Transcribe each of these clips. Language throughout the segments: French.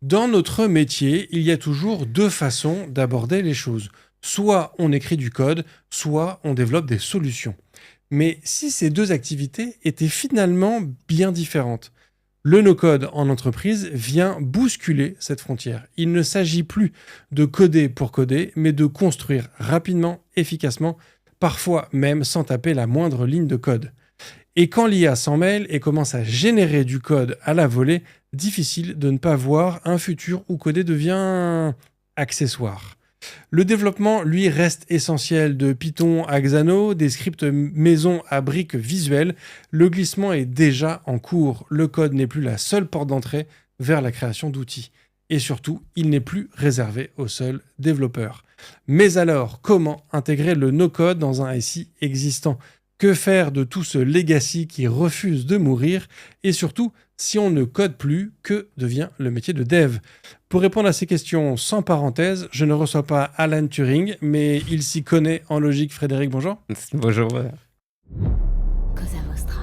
Dans notre métier, il y a toujours deux façons d'aborder les choses. Soit on écrit du code, soit on développe des solutions. Mais si ces deux activités étaient finalement bien différentes, le no-code en entreprise vient bousculer cette frontière. Il ne s'agit plus de coder pour coder, mais de construire rapidement, efficacement, parfois même sans taper la moindre ligne de code. Et quand l'IA s'en mêle et commence à générer du code à la volée, difficile de ne pas voir un futur où coder devient accessoire. Le développement, lui, reste essentiel. De Python à Xano, des scripts maison à briques visuelles, le glissement est déjà en cours. Le code n'est plus la seule porte d'entrée vers la création d'outils. Et surtout, il n'est plus réservé aux seuls développeurs. Mais alors, comment intégrer le no-code dans un SI existant ? Que faire de tout ce legacy qui refuse de mourir ? Et surtout, si on ne code plus, que devient le métier de dev ? Pour répondre à ces questions sans parenthèse, je ne reçois pas Alan Turing, mais il s'y connaît en logique. Frédéric, bonjour. Bonjour. Cosa Vostra.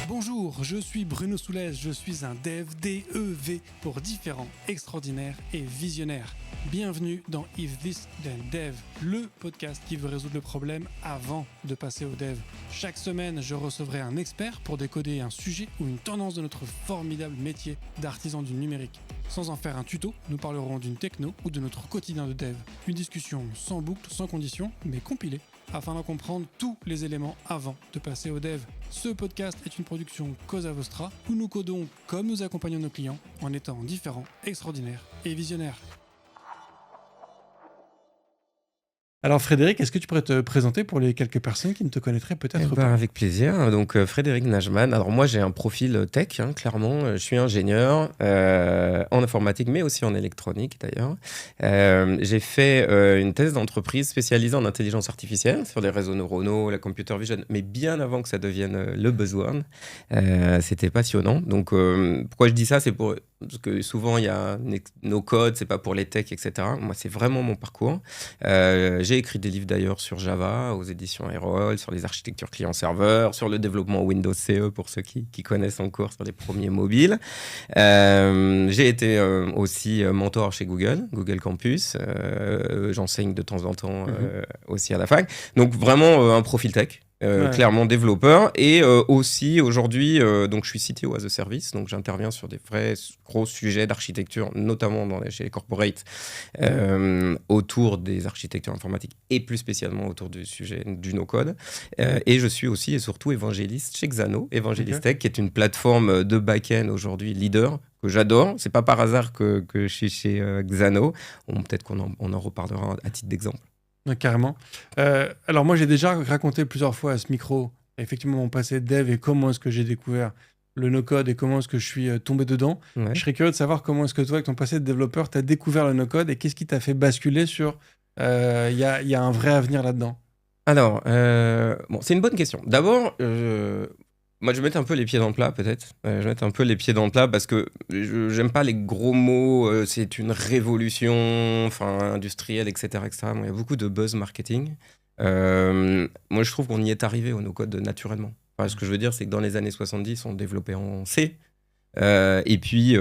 Bonjour, je suis Bruno Soulez, je suis un dev, D-E-V, pour différents, extraordinaires et visionnaires. Bienvenue dans If This Then Dev, le podcast qui veut résoudre le problème avant de passer au dev. Chaque semaine, je recevrai un expert pour décoder un sujet ou une tendance de notre formidable métier d'artisan du numérique. Sans en faire un tuto, nous parlerons d'une techno ou de notre quotidien de dev. Une discussion sans boucle, sans condition, mais compilée, afin d'en comprendre tous les éléments avant de passer au dev. Ce podcast est une production Cosa Vostra, où nous codons comme nous accompagnons nos clients, en étant différents, extraordinaires et visionnaires. Alors Frédéric, est-ce que tu pourrais te présenter pour les quelques personnes qui ne te connaîtraient peut-être pas ? Avec plaisir. Donc Frédéric Najman. Alors moi j'ai un profil tech, clairement. Je suis ingénieur en informatique, mais aussi en électronique d'ailleurs. J'ai fait une thèse d'entreprise spécialisée en intelligence artificielle sur les réseaux neuronaux, la computer vision, mais bien avant que ça devienne le buzzword. C'était passionnant. Donc pourquoi je dis ça, c'est parce que souvent il y a no code, c'est pas pour les techs, etc. Moi c'est vraiment mon parcours. J'ai écrit des livres d'ailleurs sur Java aux éditions Erol, sur les architectures client-serveur, sur le développement Windows CE pour ceux qui connaissent encore sur les premiers mobiles. J'ai été aussi mentor chez Google Campus. J'enseigne de temps en temps aussi à la fac. Donc vraiment un profil tech. Clairement développeur et aussi aujourd'hui donc je suis CTO as a service, donc j'interviens sur des vrais gros sujets d'architecture, notamment chez les corporates autour des architectures informatiques et plus spécialement autour du sujet du no-code et je suis aussi et surtout évangéliste chez Xano, Évangéliste Tech, qui est une plateforme de back-end aujourd'hui leader que j'adore. C'est pas par hasard que je suis chez Xano. Peut-être qu'on en reparlera à titre d'exemple. Carrément. Alors moi j'ai déjà raconté plusieurs fois à ce micro effectivement mon passé de dev et comment est-ce que j'ai découvert le no-code et comment est-ce que je suis tombé dedans. Ouais. Je serais curieux de savoir comment est-ce que toi avec ton passé de développeur tu as découvert le no-code et qu'est-ce qui t'a fait basculer sur il y a un vrai avenir là-dedans. Alors, c'est une bonne question. D'abord, moi, je vais mettre un peu les pieds dans le plat, peut-être. Je vais mettre un peu les pieds dans le plat parce que j'aime pas les gros mots. C'est une révolution, industrielle, etc., etc. Bon, il y a beaucoup de buzz marketing. Moi, je trouve qu'on y est arrivé au no-code naturellement. Ce que je veux dire, c'est que dans les années 70, on développait en C. Et puis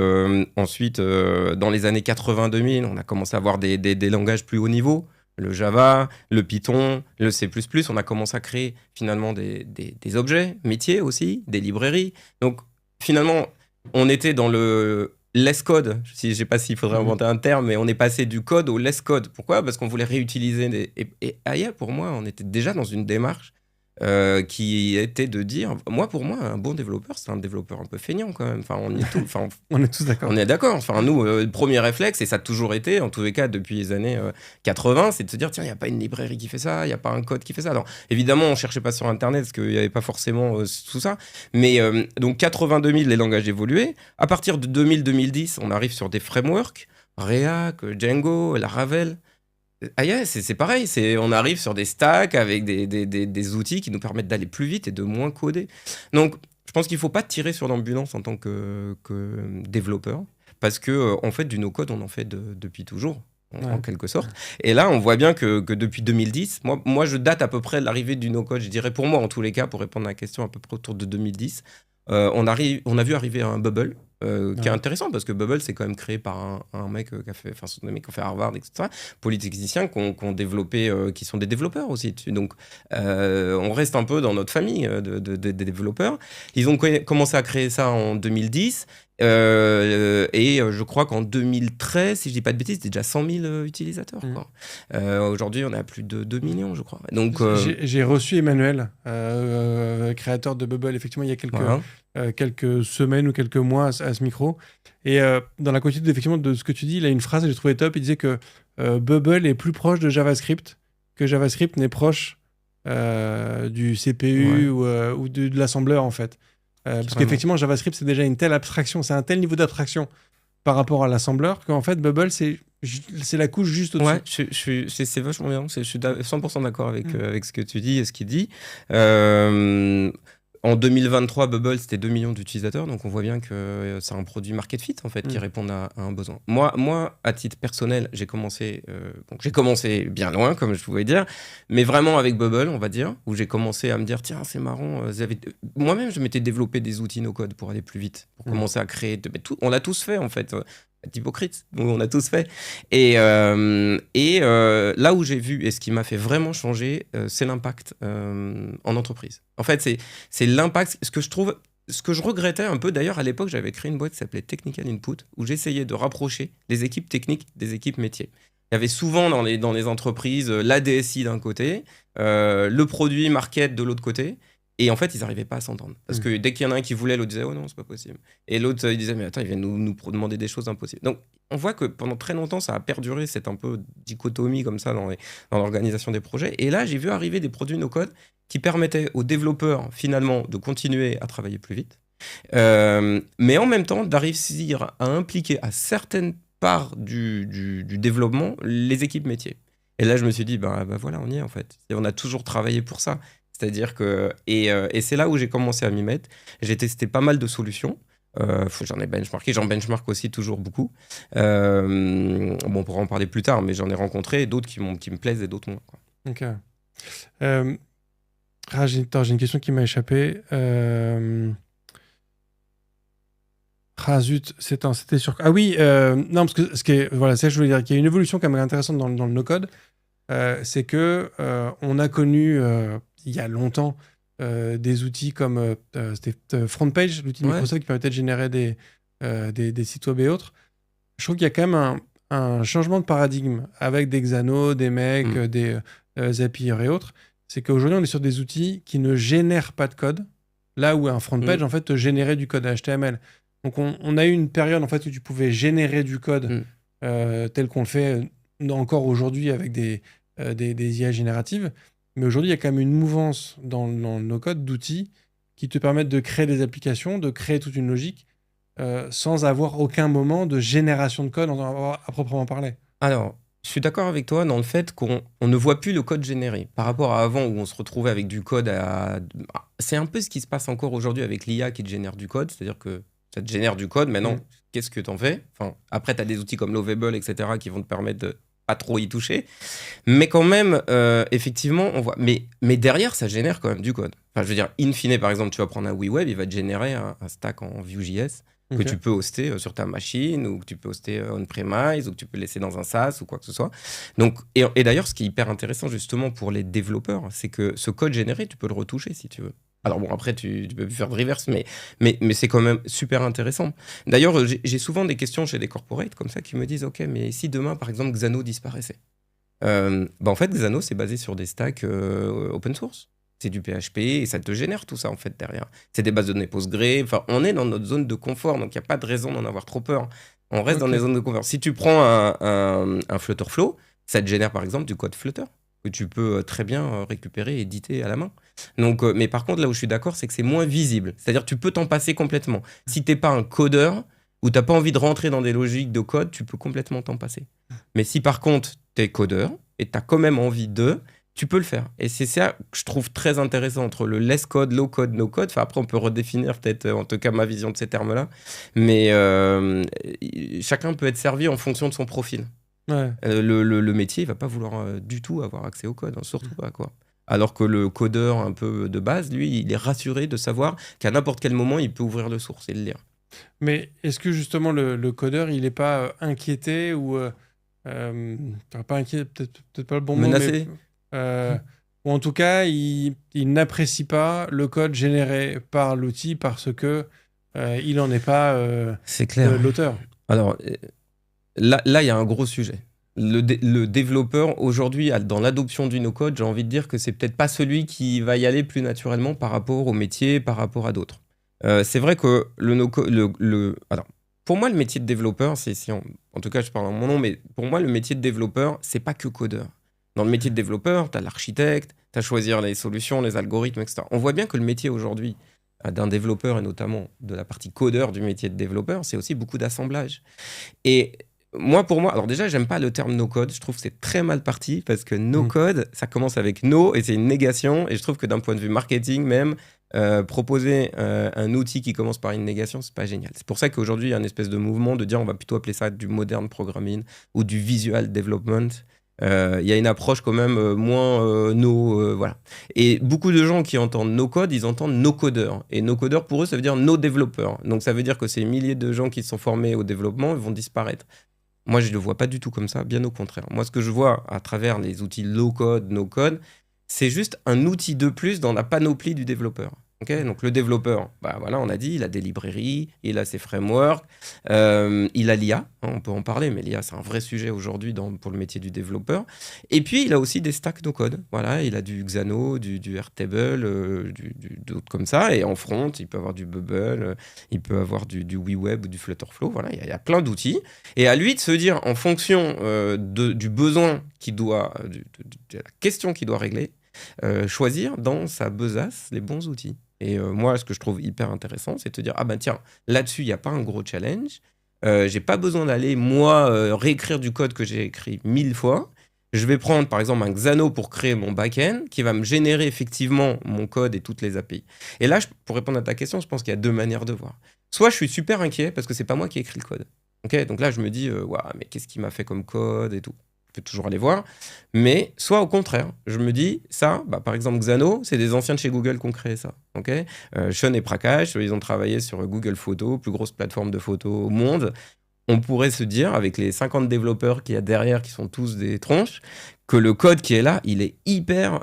ensuite, dans les années 80-2000, on a commencé à avoir des langages plus haut niveau. Le Java, le Python, le C++, on a commencé à créer finalement des objets, métiers aussi, des librairies. Donc finalement, on était dans le less code. Je ne sais pas s'il faudrait inventer un terme, mais on est passé du code au less code. Pourquoi ? Parce qu'on voulait réutiliser et ailleurs, pour moi, on était déjà dans une démarche qui était de dire, pour moi, un bon développeur, c'est un développeur un peu feignant quand même. On est tous d'accord. On est d'accord. Nous, le premier réflexe, et ça a toujours été, en tous les cas, depuis les années 80, c'est de se dire, tiens, il n'y a pas une librairie qui fait ça, il n'y a pas un code qui fait ça. Alors, évidemment, on ne cherchait pas sur Internet, parce qu'il n'y avait pas forcément tout ça. Mais donc, 80-2000, les langages évoluaient. À partir de 2000-2010, on arrive sur des frameworks, React, Django, Laravel. C'est pareil, on arrive sur des stacks avec des outils qui nous permettent d'aller plus vite et de moins coder. Donc, je pense qu'il ne faut pas tirer sur l'ambulance en tant que développeur, parce que en fait, du no-code, on en fait depuis toujours. en quelque sorte. Et là, on voit bien que depuis 2010, moi, je date à peu près de l'arrivée du no-code, je dirais pour moi, en tous les cas, pour répondre à la question, à peu près autour de 2010. On a vu arriver un Bubble, qui est intéressant parce que Bubble, c'est quand même créé par un mec qui a fait, enfin, ce mec qui a fait Harvard, etc. Polytechniciens qui ont développé, qui sont des développeurs aussi. Donc, on reste un peu dans notre famille des développeurs. Ils ont commencé à créer ça en 2010. Et je crois qu'en 2013, si je dis pas de bêtises, c'était déjà 100 000 utilisateurs. Quoi. Aujourd'hui, on est à plus de 2 millions, je crois. Donc, j'ai reçu Emmanuel, créateur de Bubble, effectivement, il y a quelques semaines ou quelques mois à ce micro. Et dans la continuité effectivement de ce que tu dis, il a une phrase que j'ai trouvé top. Il disait que Bubble est plus proche de JavaScript que JavaScript n'est proche du CPU ou de l'assembleur, en fait. Parce qu'effectivement, JavaScript, c'est déjà une telle abstraction, c'est un tel niveau d'abstraction par rapport à l'assembleur qu'en fait, Bubble, c'est la couche juste au-dessus. Ouais, c'est vachement bien. Je suis 100% d'accord avec ce que tu dis et ce qu'il dit. En 2023, Bubble, c'était 2 millions d'utilisateurs, donc on voit bien que c'est un produit market fit, en fait, qui répond à un besoin. Moi, à titre personnel, j'ai commencé bien loin, comme je pouvais dire, mais vraiment avec Bubble, on va dire, où j'ai commencé à me dire, tiens, c'est marrant. Moi-même, je m'étais développé des outils no-code pour aller plus vite, pour commencer à créer. On l'a tous fait, en fait. Hypocrite, donc on a tous fait. Et là où j'ai vu, et ce qui m'a fait vraiment changer, c'est l'impact en entreprise. En fait, c'est l'impact, ce que je regrettais un peu, d'ailleurs, à l'époque, j'avais créé une boîte qui s'appelait Technical Input, où j'essayais de rapprocher les équipes techniques des équipes métiers. Il y avait souvent dans les entreprises la DSI d'un côté, le produit market de l'autre côté. Et en fait, ils n'arrivaient pas à s'entendre. Parce que dès qu'il y en a un qui voulait, l'autre disait « Oh non, c'est pas possible ». Et l'autre, il disait « Mais attends, il vient nous demander des choses impossibles ». Donc, on voit que pendant très longtemps, ça a perduré cette un peu dichotomie comme ça dans l'organisation des projets. Et là, j'ai vu arriver des produits no-code qui permettaient aux développeurs, finalement, de continuer à travailler plus vite. Mais en même temps, d'arriver à impliquer à certaines parts du développement les équipes métiers. Et là, je me suis dit, bah voilà, on y est en fait. Et on a toujours travaillé pour ça. C'est-à-dire que... Et c'est là où j'ai commencé à m'y mettre. J'ai testé pas mal de solutions. J'en ai benchmarké. J'en benchmark aussi toujours beaucoup. On pourra en parler plus tard, mais j'en ai rencontré d'autres qui me plaisent et d'autres moins. Quoi. Ok. J'ai une question qui m'a échappé. Zut, c'était sur... Ah oui, non, parce que voilà, ça je voulais dire qu'il y a une évolution quand même intéressante dans le no-code. C'est que on a connu il y a longtemps des outils comme c'était FrontPage, l'outil de Microsoft qui permettait de générer des sites web et autres. Je trouve qu'il y a quand même un changement de paradigme avec des Xano, des Make, des Zapier et autres. C'est qu'aujourd'hui, on est sur des outils qui ne génèrent pas de code, là où un FrontPage en fait générait du code HTML. Donc on a eu une période en fait où tu pouvais générer du code tel qu'on le fait encore aujourd'hui avec des IA génératives. Mais aujourd'hui, il y a quand même une mouvance dans nos codes d'outils qui te permettent de créer des applications, de créer toute une logique sans avoir aucun moment de génération de code à proprement parler. Alors, je suis d'accord avec toi dans le fait qu'on ne voit plus le code généré. Par rapport à avant où on se retrouvait avec du code C'est un peu ce qui se passe encore aujourd'hui avec l'IA qui te génère du code. C'est-à-dire que ça te génère du code, maintenant, qu'est-ce que tu en fais ? Après, tu as des outils comme Lovable, etc., qui vont te permettre de pas trop y toucher. Mais quand même, effectivement, on voit... Mais derrière, ça génère quand même du code. Enfin, je veux dire, in fine, par exemple, tu vas prendre un WeWeb, il va te générer un stack en Vue.js que tu peux hoster sur ta machine, ou que tu peux hoster on-premise, ou que tu peux laisser dans un SaaS, ou quoi que ce soit. Donc, et d'ailleurs, ce qui est hyper intéressant, justement, pour les développeurs, c'est que ce code généré, tu peux le retoucher, si tu veux. Alors bon, après, tu peux plus faire de reverse, mais c'est quand même super intéressant. D'ailleurs, j'ai souvent des questions chez des corporates comme ça qui me disent « Ok, mais si demain, par exemple, Xano disparaissait ?» En fait, Xano, c'est basé sur des stacks open source. C'est du PHP et ça te génère tout ça, en fait, derrière. C'est des bases de données Postgre. Enfin, on est dans notre zone de confort, donc il n'y a pas de raison d'en avoir trop peur. On reste dans les zones de confort. Si tu prends un Flutterflow, ça te génère, par exemple, du code Flutter que tu peux très bien récupérer et éditer à la main. Donc, mais par contre, là où je suis d'accord, c'est que c'est moins visible. C'est-à-dire que tu peux t'en passer complètement. Si tu n'es pas un codeur ou tu n'as pas envie de rentrer dans des logiques de code, tu peux complètement t'en passer. Mais si par contre, tu es codeur et tu as quand même envie tu peux le faire. Et c'est ça que je trouve très intéressant entre le less code, low code, no code. Enfin, après, on peut redéfinir peut-être, en tout cas, ma vision de ces termes-là. Mais chacun peut être servi en fonction de son profil. Ouais. Le métier, il va pas vouloir du tout avoir accès au code, hein, surtout pas, quoi. Alors que le codeur un peu de base, lui, il est rassuré de savoir qu'à n'importe quel moment, il peut ouvrir le source et le lire. Mais est-ce que justement le codeur, il n'est pas inquiété ou pas inquiété, peut-être pas le bon mot, mais Menacé. euh, ou en tout cas, il n'apprécie pas le code généré par l'outil parce que il n'en est pas C'est clair. l'auteur. Alors, là, il y a un gros sujet. Le développeur, aujourd'hui, dans l'adoption du no-code, j'ai envie de dire que c'est peut-être pas celui qui va y aller plus naturellement par rapport au métier, par rapport à d'autres. C'est vrai que le no-code. Alors, pour moi, le métier de développeur, en tout cas, je parle en mon nom, mais pour moi, le métier de développeur, c'est pas que codeur. Dans le métier de développeur, tu as l'architecte, tu as choisir les solutions, les algorithmes, etc. On voit bien que le métier aujourd'hui d'un développeur, et notamment de la partie codeur du métier de développeur, c'est aussi beaucoup d'assemblage. Et pour moi, alors déjà, j'aime pas le terme no-code. Je trouve que c'est très mal parti parce que no-code, ça commence avec no et c'est une négation. Et je trouve que d'un point de vue marketing, même, proposer un outil qui commence par une négation, c'est pas génial. C'est pour ça qu'aujourd'hui, il y a une espèce de mouvement de dire on va plutôt appeler ça du modern programming ou du visual development. Il y a une approche quand même moins voilà. Et beaucoup de gens qui entendent no-code, ils entendent no-codeur. Et no-codeur, pour eux, ça veut dire no-développeur. Donc ça veut dire que ces milliers de gens qui se sont formés au développement, ils vont disparaître. Moi, je ne le vois pas du tout comme ça, bien au contraire. Moi, ce que je vois à travers les outils low-code, no-code, c'est juste un outil de plus dans la panoplie du développeur. Okay, donc le développeur, bah voilà, on a dit, il a des librairies, il a ses frameworks, il a l'IA, hein, on peut en parler, mais l'IA c'est un vrai sujet aujourd'hui pour le métier du développeur. Et puis il a aussi des stacks no code, voilà, il a du Xano, du Airtable, d'autres comme ça, et en front il peut avoir du Bubble, il peut avoir du WeWeb ou du Flutterflow, voilà, il y a plein d'outils. Et à lui de se dire en fonction du besoin qu'il doit, de la question qu'il doit régler, choisir dans sa besace les bons outils. Et moi, ce que je trouve hyper intéressant, c'est de te dire, ah ben tiens, là-dessus, il n'y a pas un gros challenge. J'ai pas besoin d'aller, moi, réécrire du code que j'ai écrit 1000 fois. Je vais prendre, par exemple, un Xano pour créer mon back-end qui va me générer effectivement mon code et toutes les API. Et là, pour répondre à ta question, je pense qu'il y a deux manières de voir. Soit je suis super inquiet parce que c'est pas moi qui ai écrit le code. Okay, donc là, je me dis, waouh, mais qu'est-ce qu'il m'a fait comme code et tout. Je peux toujours aller voir. Mais soit au contraire, je me dis, ça, bah, par exemple, Xano, c'est des anciens de chez Google qui ont créé ça. Okay, Sean et Prakash, ils ont travaillé sur Google Photos, plus grosse plateforme de photos au monde. On pourrait se dire, avec les 50 développeurs qu'il y a derrière, qui sont tous des tronches, que le code qui est là, il est hyper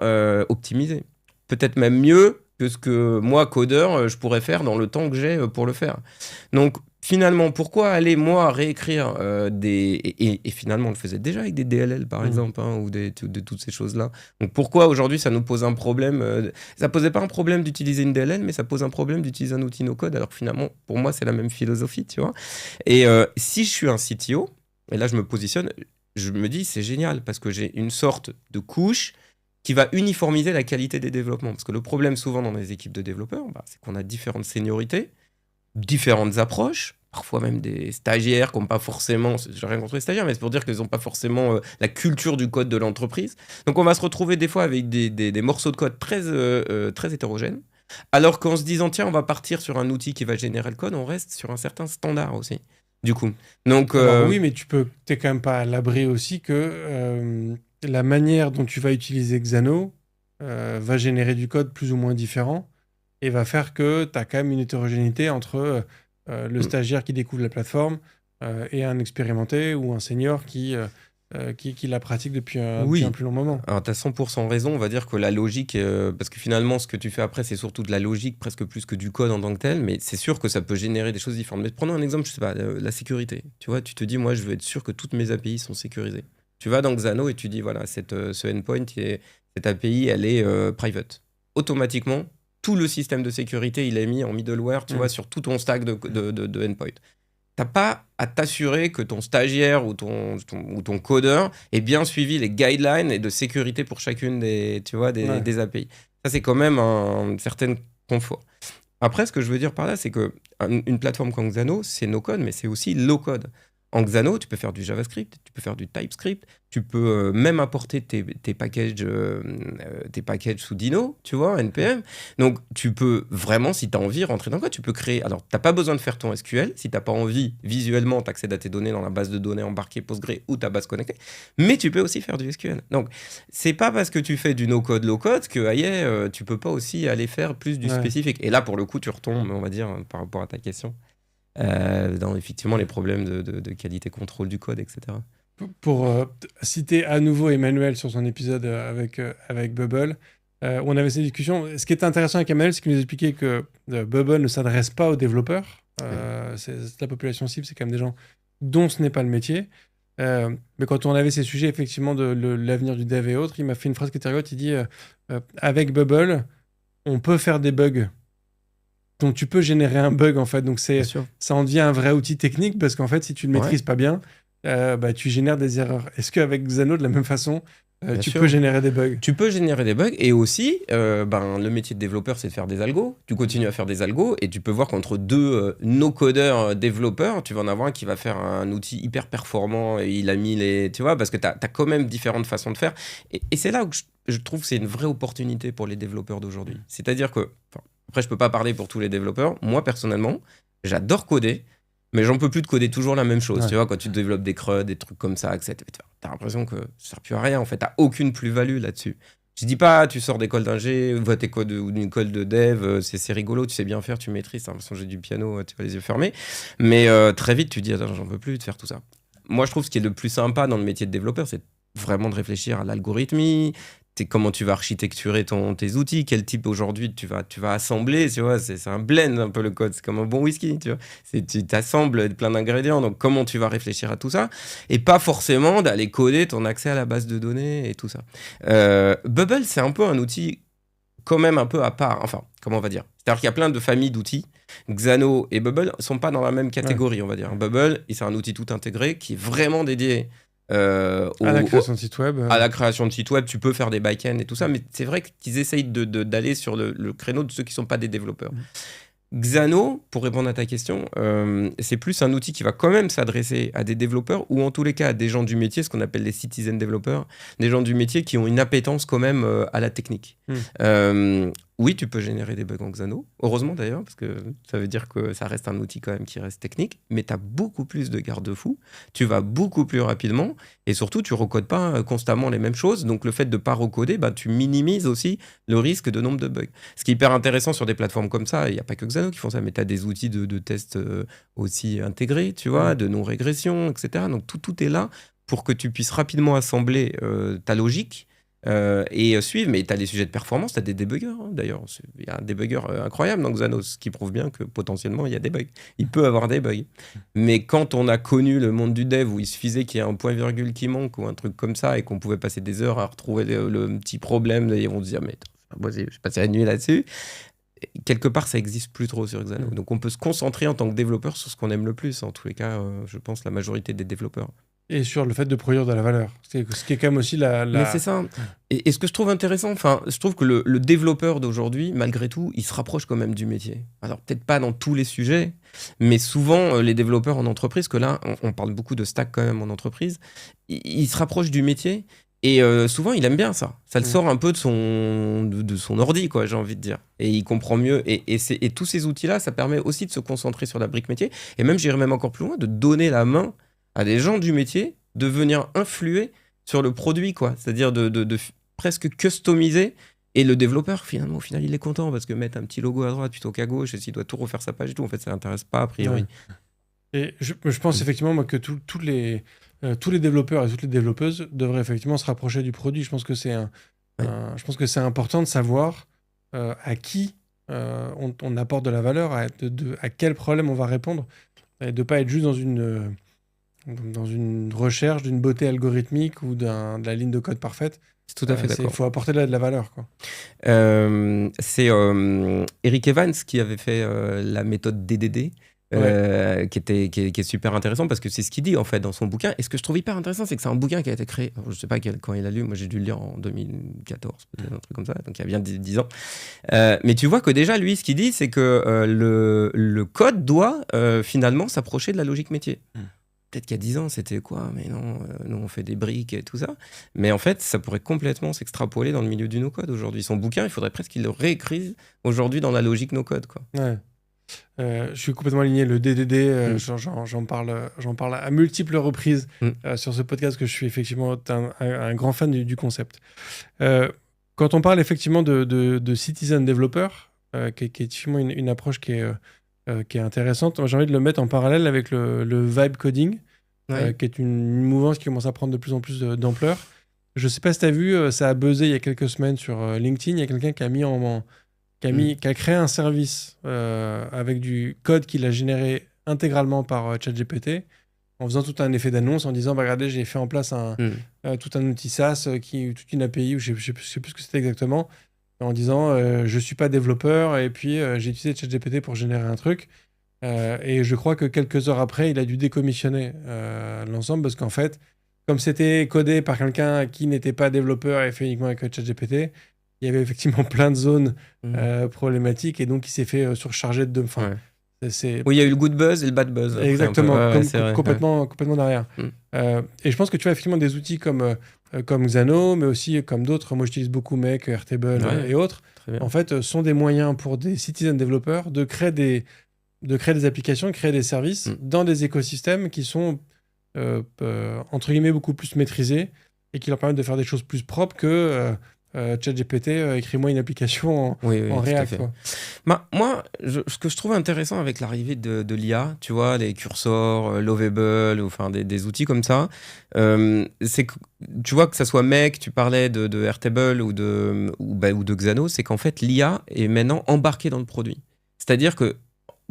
optimisé. Peut-être même mieux que ce que moi, codeur, je pourrais faire dans le temps que j'ai pour le faire. Donc, finalement, pourquoi aller, moi, réécrire et finalement, on le faisait déjà avec des DLL, par exemple, hein, ou de toutes ces choses-là. Donc, pourquoi aujourd'hui, ça nous pose un problème ça posait pas un problème d'utiliser une DLL, mais ça pose un problème d'utiliser un outil no-code, alors que finalement, pour moi, c'est la même philosophie, tu vois. Et si je suis un CTO, et là, je me positionne, je me dis, c'est génial, parce que j'ai une sorte de couche qui va uniformiser la qualité des développements. Parce que le problème, souvent, dans les équipes de développeurs, c'est qu'on a différentes seniorités, différentes approches, parfois même des stagiaires qui n'ont pas forcément, j'ai rien contre les stagiaires, mais c'est pour dire qu'ils n'ont pas forcément la culture du code de l'entreprise. Donc on va se retrouver des fois avec des morceaux de code très hétérogènes, alors qu'en se disant, tiens, on va partir sur un outil qui va générer le code, on reste sur un certain standard aussi, du coup. Donc, Alors oui, mais t'es quand même pas à l'abri aussi que la manière dont tu vas utiliser Xano va générer du code plus ou moins différent et va faire que tu as quand même une hétérogénéité entre le stagiaire qui découvre la plateforme et un expérimenté ou un senior qui la pratique depuis un plus long moment. Alors, tu as 100% raison. On va dire que la logique, parce que finalement, ce que tu fais après, c'est surtout de la logique, presque plus que du code en tant que tel. Mais c'est sûr que ça peut générer des choses différentes. Mais prenons un exemple, je sais pas, la sécurité. Tu vois, tu te dis, moi, je veux être sûr que toutes mes API sont sécurisées. Tu vas dans Xano et tu dis, voilà, ce endpoint, cette API, elle est private. Automatiquement, tout le système de sécurité, il est mis en middleware, tu vois, sur tout ton stack de endpoint. T'as pas à t'assurer que ton stagiaire ou ton codeur ait bien suivi les guidelines et de sécurité pour chacune des API. Ça, c'est quand même un certain confort. Après, ce que je veux dire par là, c'est qu'une plateforme comme Xano, c'est no-code, mais c'est aussi low-code. En Xano, tu peux faire du JavaScript, tu peux faire du TypeScript, tu peux même importer tes packages sous Dino, tu vois, NPM. Donc, tu peux vraiment, si tu as envie, rentrer dans quoi. Tu peux créer. Alors, tu n'as pas besoin de faire ton SQL. Si tu n'as pas envie, visuellement, tu accèdes à tes données dans la base de données embarquée Postgre ou ta base connectée. Mais tu peux aussi faire du SQL. Donc, c'est pas parce que tu fais du no-code, low-code que tu peux pas aussi aller faire plus du spécifique. Et là, pour le coup, tu retombes, on va dire, par rapport à ta question, dans effectivement les problèmes de qualité contrôle du code, etc. Pour citer à nouveau Emmanuel sur son épisode avec Bubble, on avait cette discussion. Ce qui est intéressant avec Emmanuel, c'est qu'il nous expliquait que Bubble ne s'adresse pas aux développeurs. La population cible, c'est quand même des gens dont ce n'est pas le métier. Mais quand on avait ces sujets, effectivement, de l'avenir du dev et autres, il m'a fait une phrase qui était rigolote. Il dit avec Bubble, on peut faire des bugs. Donc, tu peux générer un bug, en fait. Donc, ça en devient un vrai outil technique parce qu'en fait, si tu ne le maîtrises pas bien, tu génères des erreurs. Est-ce qu'avec Xano, de la même façon, tu peux générer des bugs? Tu peux générer des bugs et aussi, le métier de développeur, c'est de faire des algos. Tu continues à faire des algos et tu peux voir qu'entre deux no-codeurs développeurs, tu vas en avoir un qui va faire un outil hyper performant et il a mis les... Tu vois, parce que tu as quand même différentes façons de faire. Et c'est là où je trouve que c'est une vraie opportunité pour les développeurs d'aujourd'hui. C'est-à-dire que... Après, je peux pas parler pour tous les développeurs. Moi, personnellement, j'adore coder, mais j'en peux plus de coder toujours la même chose. Tu vois, quand tu développes des CRUD, des trucs comme ça, etc., t'as l'impression que ça sert plus à rien. En fait, t'as aucune plus-value là-dessus. Je dis pas, tu sors d'école d'ingé, va t'école ou d'une école de dev, c'est rigolo, tu sais bien faire, tu maîtrises, t'as l'impression de jouer du piano, tu as les yeux fermés. Mais très vite, tu te dis, attends, j'en peux plus de faire tout ça. Moi, je trouve ce qui est le plus sympa dans le métier de développeur, c'est vraiment de réfléchir à l'algorithmie, comment tu vas architecturer tes outils, quel type aujourd'hui tu vas assembler, tu vois, c'est un blend un peu le code, c'est comme un bon whisky, tu vois, tu t'assembles plein d'ingrédients, donc comment tu vas réfléchir à tout ça, et pas forcément d'aller coder ton accès à la base de données et tout ça. Bubble, c'est un peu un outil quand même un peu à part, enfin, comment on va dire, c'est-à-dire qu'il y a plein de familles d'outils. Xano et Bubble sont pas dans la même catégorie, on va dire. Bubble, c'est un outil tout intégré qui est vraiment dédié à la création de site web. À la création de site web, tu peux faire des back-ends et tout ça, mais c'est vrai qu'ils essayent d'aller sur le créneau de ceux qui ne sont pas des développeurs. Xano, pour répondre à ta question, c'est plus un outil qui va quand même s'adresser à des développeurs ou en tous les cas à des gens du métier, ce qu'on appelle les citizen développeurs, des gens du métier qui ont une appétence quand même à la technique. Oui, tu peux générer des bugs en Xano, heureusement d'ailleurs, parce que ça veut dire que ça reste un outil quand même qui reste technique, mais tu as beaucoup plus de garde-fous, tu vas beaucoup plus rapidement, et surtout, tu ne recodes pas constamment les mêmes choses, donc le fait de ne pas recoder, tu minimises aussi le risque de nombre de bugs. Ce qui est hyper intéressant sur des plateformes comme ça, il n'y a pas que Xano qui font ça, mais tu as des outils de tests aussi intégrés, tu vois, de non-régression, etc. Donc tout est là pour que tu puisses rapidement assembler ta logique, et suivre, mais tu as des sujets de performance, tu as des débuggers d'ailleurs. Il y a un débugger incroyable dans Xano, ce qui prouve bien que potentiellement il y a des bugs. Il peut avoir des bugs. Mais quand on a connu le monde du dev où il suffisait qu'il y ait un point-virgule qui manque ou un truc comme ça et qu'on pouvait passer des heures à retrouver le petit problème et on se dit, mais moi j'ai passé la nuit là-dessus. Quelque part, ça n'existe plus trop sur Xano. Donc on peut se concentrer en tant que développeur sur ce qu'on aime le plus. En tous les cas, je pense la majorité des développeurs. Et sur le fait de produire de la valeur. Ce qui est quand même aussi la... Mais c'est ça. Et ce que je trouve intéressant, je trouve que le développeur d'aujourd'hui, malgré tout, il se rapproche quand même du métier. Alors peut-être pas dans tous les sujets, mais souvent les développeurs en entreprise, que là, on parle beaucoup de stack quand même en entreprise, il se rapproche du métier. Et souvent, il aime bien ça. Ça le sort un peu de son ordi, quoi, j'ai envie de dire. Et il comprend mieux. Et tous ces outils-là, ça permet aussi de se concentrer sur la brique métier. Et même, j'irais même encore plus loin, de donner la main à des gens du métier de venir influer sur le produit, quoi. C'est-à-dire de presque customiser. Et le développeur, finalement, au final, il est content parce que mettre un petit logo à droite plutôt qu'à gauche, et s'il doit tout refaire sa page et tout, en fait, ça l'intéresse pas, a priori. Ouais. Et je pense effectivement moi, que tous les développeurs et toutes les développeuses devraient effectivement se rapprocher du produit. Je pense que c'est important de savoir à qui on apporte de la valeur, à quel problème on va répondre, et de ne pas être juste dans une recherche d'une beauté algorithmique ou de la ligne de code parfaite. C'est tout à fait d'accord. Il faut apporter de la valeur, quoi. C'est Eric Evans qui avait fait la méthode DDD. Qui est super intéressant parce que c'est ce qu'il dit en fait dans son bouquin. Et ce que je trouve hyper intéressant, c'est que c'est un bouquin qui a été créé, je sais pas quand il a lu, moi j'ai dû le lire en 2014, peut-être un truc comme ça, donc il y a bien 10 ans. Mais tu vois que déjà lui, ce qu'il dit, c'est que le code doit finalement s'approcher de la logique métier. peut-être qu'il y a 10 ans, c'était quoi? Mais non, nous, on fait des briques et tout ça. Mais en fait, ça pourrait complètement s'extrapoler dans le milieu du no-code aujourd'hui. Son bouquin, il faudrait presque qu'il le réécrive aujourd'hui dans la logique no-code, quoi. Ouais. Je suis complètement aligné. Le DDD, Mm. j'en parle à multiples reprises sur ce podcast, que je suis effectivement un grand fan du concept. Quand on parle effectivement de citizen developer, qui est effectivement une approche qui est intéressante, moi, j'ai envie de le mettre en parallèle avec le vibe coding, Ouais. qui est une mouvance qui commence à prendre de plus en plus d'ampleur. Je sais pas si tu as vu, ça a buzzé il y a quelques semaines sur LinkedIn. Il y a quelqu'un qui a qui a créé un service avec du code qu'il a généré intégralement par ChatGPT, en faisant tout un effet d'annonce, en disant bah, regardez, j'ai fait en place tout un outil SaaS, toute une API, ou je sais plus ce que c'était exactement, en disant je suis pas développeur, et puis j'ai utilisé ChatGPT pour générer un truc. Et je crois que quelques heures après, il a dû décommissionner l'ensemble, parce qu'en fait, comme c'était codé par quelqu'un qui n'était pas développeur et fait uniquement avec ChatGPT, il y avait effectivement plein de zones problématiques, et donc il s'est fait surcharger de... Enfin, c'est... Oui, il y a eu le good buzz et le bad buzz. Après, Exactement, un peu. Ouais, c'est vrai, complètement derrière. Et je pense que tu vois effectivement des outils comme Xano, mais aussi comme d'autres. Moi, j'utilise beaucoup Make, Airtable et autres. très bien. En fait, sont des moyens pour des citizen développeurs de créer des applications, de créer des services dans des écosystèmes qui sont entre guillemets beaucoup plus maîtrisés, et qui leur permettent de faire des choses plus propres que ChatGPT, écris-moi une application en React. Quoi. Bah, moi, ce que je trouve intéressant avec l'arrivée de l'IA, tu vois, les cursors, Lovable, ou enfin des outils comme ça, c'est que, tu vois, que ça soit Make, tu parlais de Airtable ou de Xano, c'est qu'en fait, l'IA est maintenant embarquée dans le produit. C'est-à-dire que,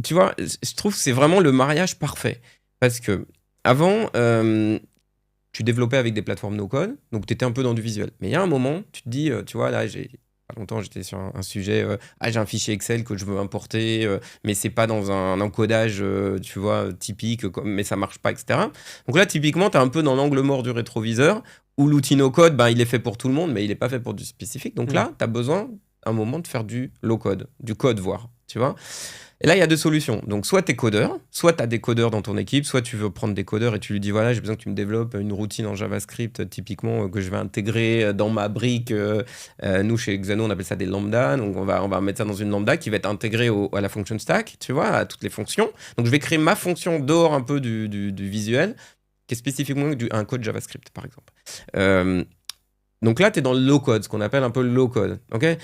tu vois, je trouve que c'est vraiment le mariage parfait. Parce que, avant, tu développais avec des plateformes no-code, donc tu étais un peu dans du visuel. Mais il y a un moment, tu te dis, tu vois, là, pas longtemps, j'étais sur un sujet, j'ai un fichier Excel que je veux importer, mais c'est pas dans un encodage, tu vois, typique, mais ça marche pas, etc. Donc là, typiquement, tu es un peu dans l'angle mort du rétroviseur, où l'outil no-code, ben, il est fait pour tout le monde, mais il est pas fait pour du spécifique. Donc là, tu as besoin, un moment, de faire du low-code, du code, voire, tu vois. Et là, il y a deux solutions. Donc, soit tu es codeur, soit tu as des codeurs dans ton équipe, soit tu veux prendre des codeurs et tu lui dis voilà, j'ai besoin que tu me développes une routine en JavaScript, typiquement, que je vais intégrer dans ma brique. Nous, chez Xano, on appelle ça des lambda. Donc, on va mettre ça dans une lambda qui va être intégrée à la function stack, tu vois, à toutes les fonctions. Donc, je vais créer ma fonction dehors un peu du visuel, qui est spécifiquement un code JavaScript, par exemple. Donc là, tu es dans le low-code, ce qu'on appelle un peu le low-code. Okay,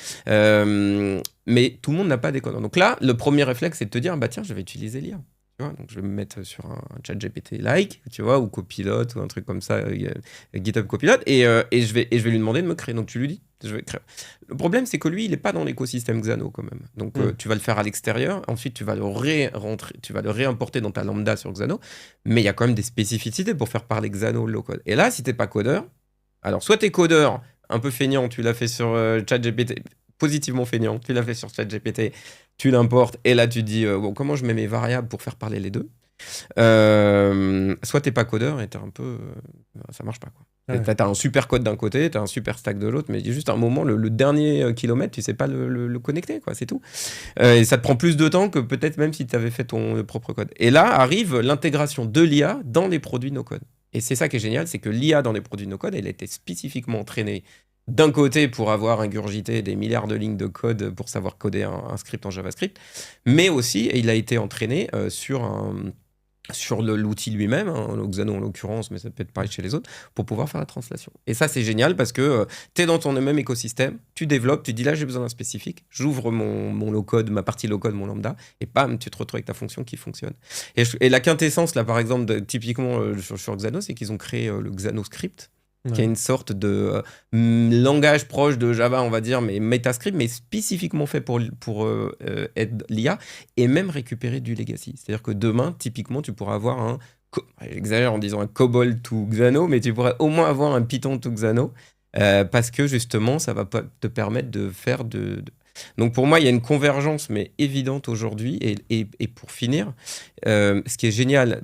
mais tout le monde n'a pas des codes. Donc là, le premier réflexe, c'est de te dire, bah tiens, je vais utiliser l'IA. Tu vois, donc je vais me mettre sur un chat GPT-like, tu vois, ou Copilot, ou un truc comme ça, GitHub Copilot, et je vais lui demander de me créer. Donc tu lui dis, je vais créer. Le problème, c'est que lui, il n'est pas dans l'écosystème Xano quand même. Donc tu vas le faire à l'extérieur, ensuite tu vas le réimporter dans ta lambda sur Xano, mais il y a quand même des spécificités pour faire parler Xano low-code. Et là, si tu n'es pas codeur, alors, soit t'es codeur, un peu feignant, tu l'as fait sur ChatGPT, positivement feignant, tu l'as fait sur ChatGPT, tu l'importes, et là tu te dis, bon, comment je mets mes variables pour faire parler les deux. Soit t'es pas codeur et t'es un peu... ça marche pas, quoi. Ouais. T'as un super code d'un côté, t'as un super stack de l'autre, mais juste un moment, le dernier kilomètre, tu sais pas le connecter, quoi, c'est tout. Et ça te prend plus de temps que peut-être même si t'avais fait ton propre code. Et là arrive l'intégration de l'IA dans les produits no-code. Et c'est ça qui est génial, c'est que l'IA dans les produits no-code, elle a été spécifiquement entraînée d'un côté pour avoir ingurgité des milliards de lignes de code pour savoir coder un script en JavaScript, mais aussi il a été entraîné sur l'outil lui-même, le Xano en l'occurrence, mais ça peut être pareil chez les autres, pour pouvoir faire la translation. Et ça, c'est génial parce que tu es dans ton même écosystème, tu développes, tu dis là, j'ai besoin d'un spécifique, j'ouvre mon low-code, ma partie low-code, mon lambda, et bam, tu te retrouves avec ta fonction qui fonctionne. Et la quintessence, là, par exemple, typiquement sur Xano, c'est qu'ils ont créé le Xano Script, qui est une sorte de langage proche de Java, on va dire, mais MetaScript, mais spécifiquement fait pour être l'IA, et même récupérer du legacy. C'est-à-dire que demain, typiquement, tu pourras avoir j'exagère en disant un COBOL to Xano, mais tu pourras au moins avoir un Python to Xano, parce que justement, ça va te permettre de faire Donc pour moi, il y a une convergence, mais évidente aujourd'hui, et pour finir, ce qui est génial...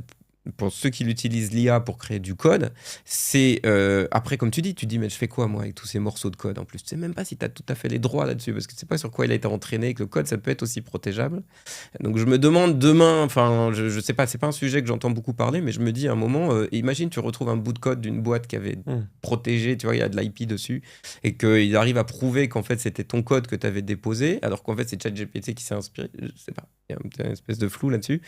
pour ceux qui l'utilisent l'IA pour créer du code, c'est après comme tu dis mais je fais quoi moi avec tous ces morceaux de code en plus, tu sais même pas si tu as tout à fait les droits là-dessus parce que tu sais pas sur quoi il a été entraîné, que le code ça peut être aussi protégeable. Donc je me demande demain, enfin je sais pas, c'est pas un sujet que j'entends beaucoup parler, mais je me dis à un moment, imagine tu retrouves un bout de code d'une boîte qui avait protégé, tu vois, il y a de l'IP dessus et qu'il arrive à prouver qu'en fait c'était ton code que tu avais déposé alors qu'en fait c'est ChatGPT qui s'est inspiré, je sais pas, il y a une espèce de flou là-dessus.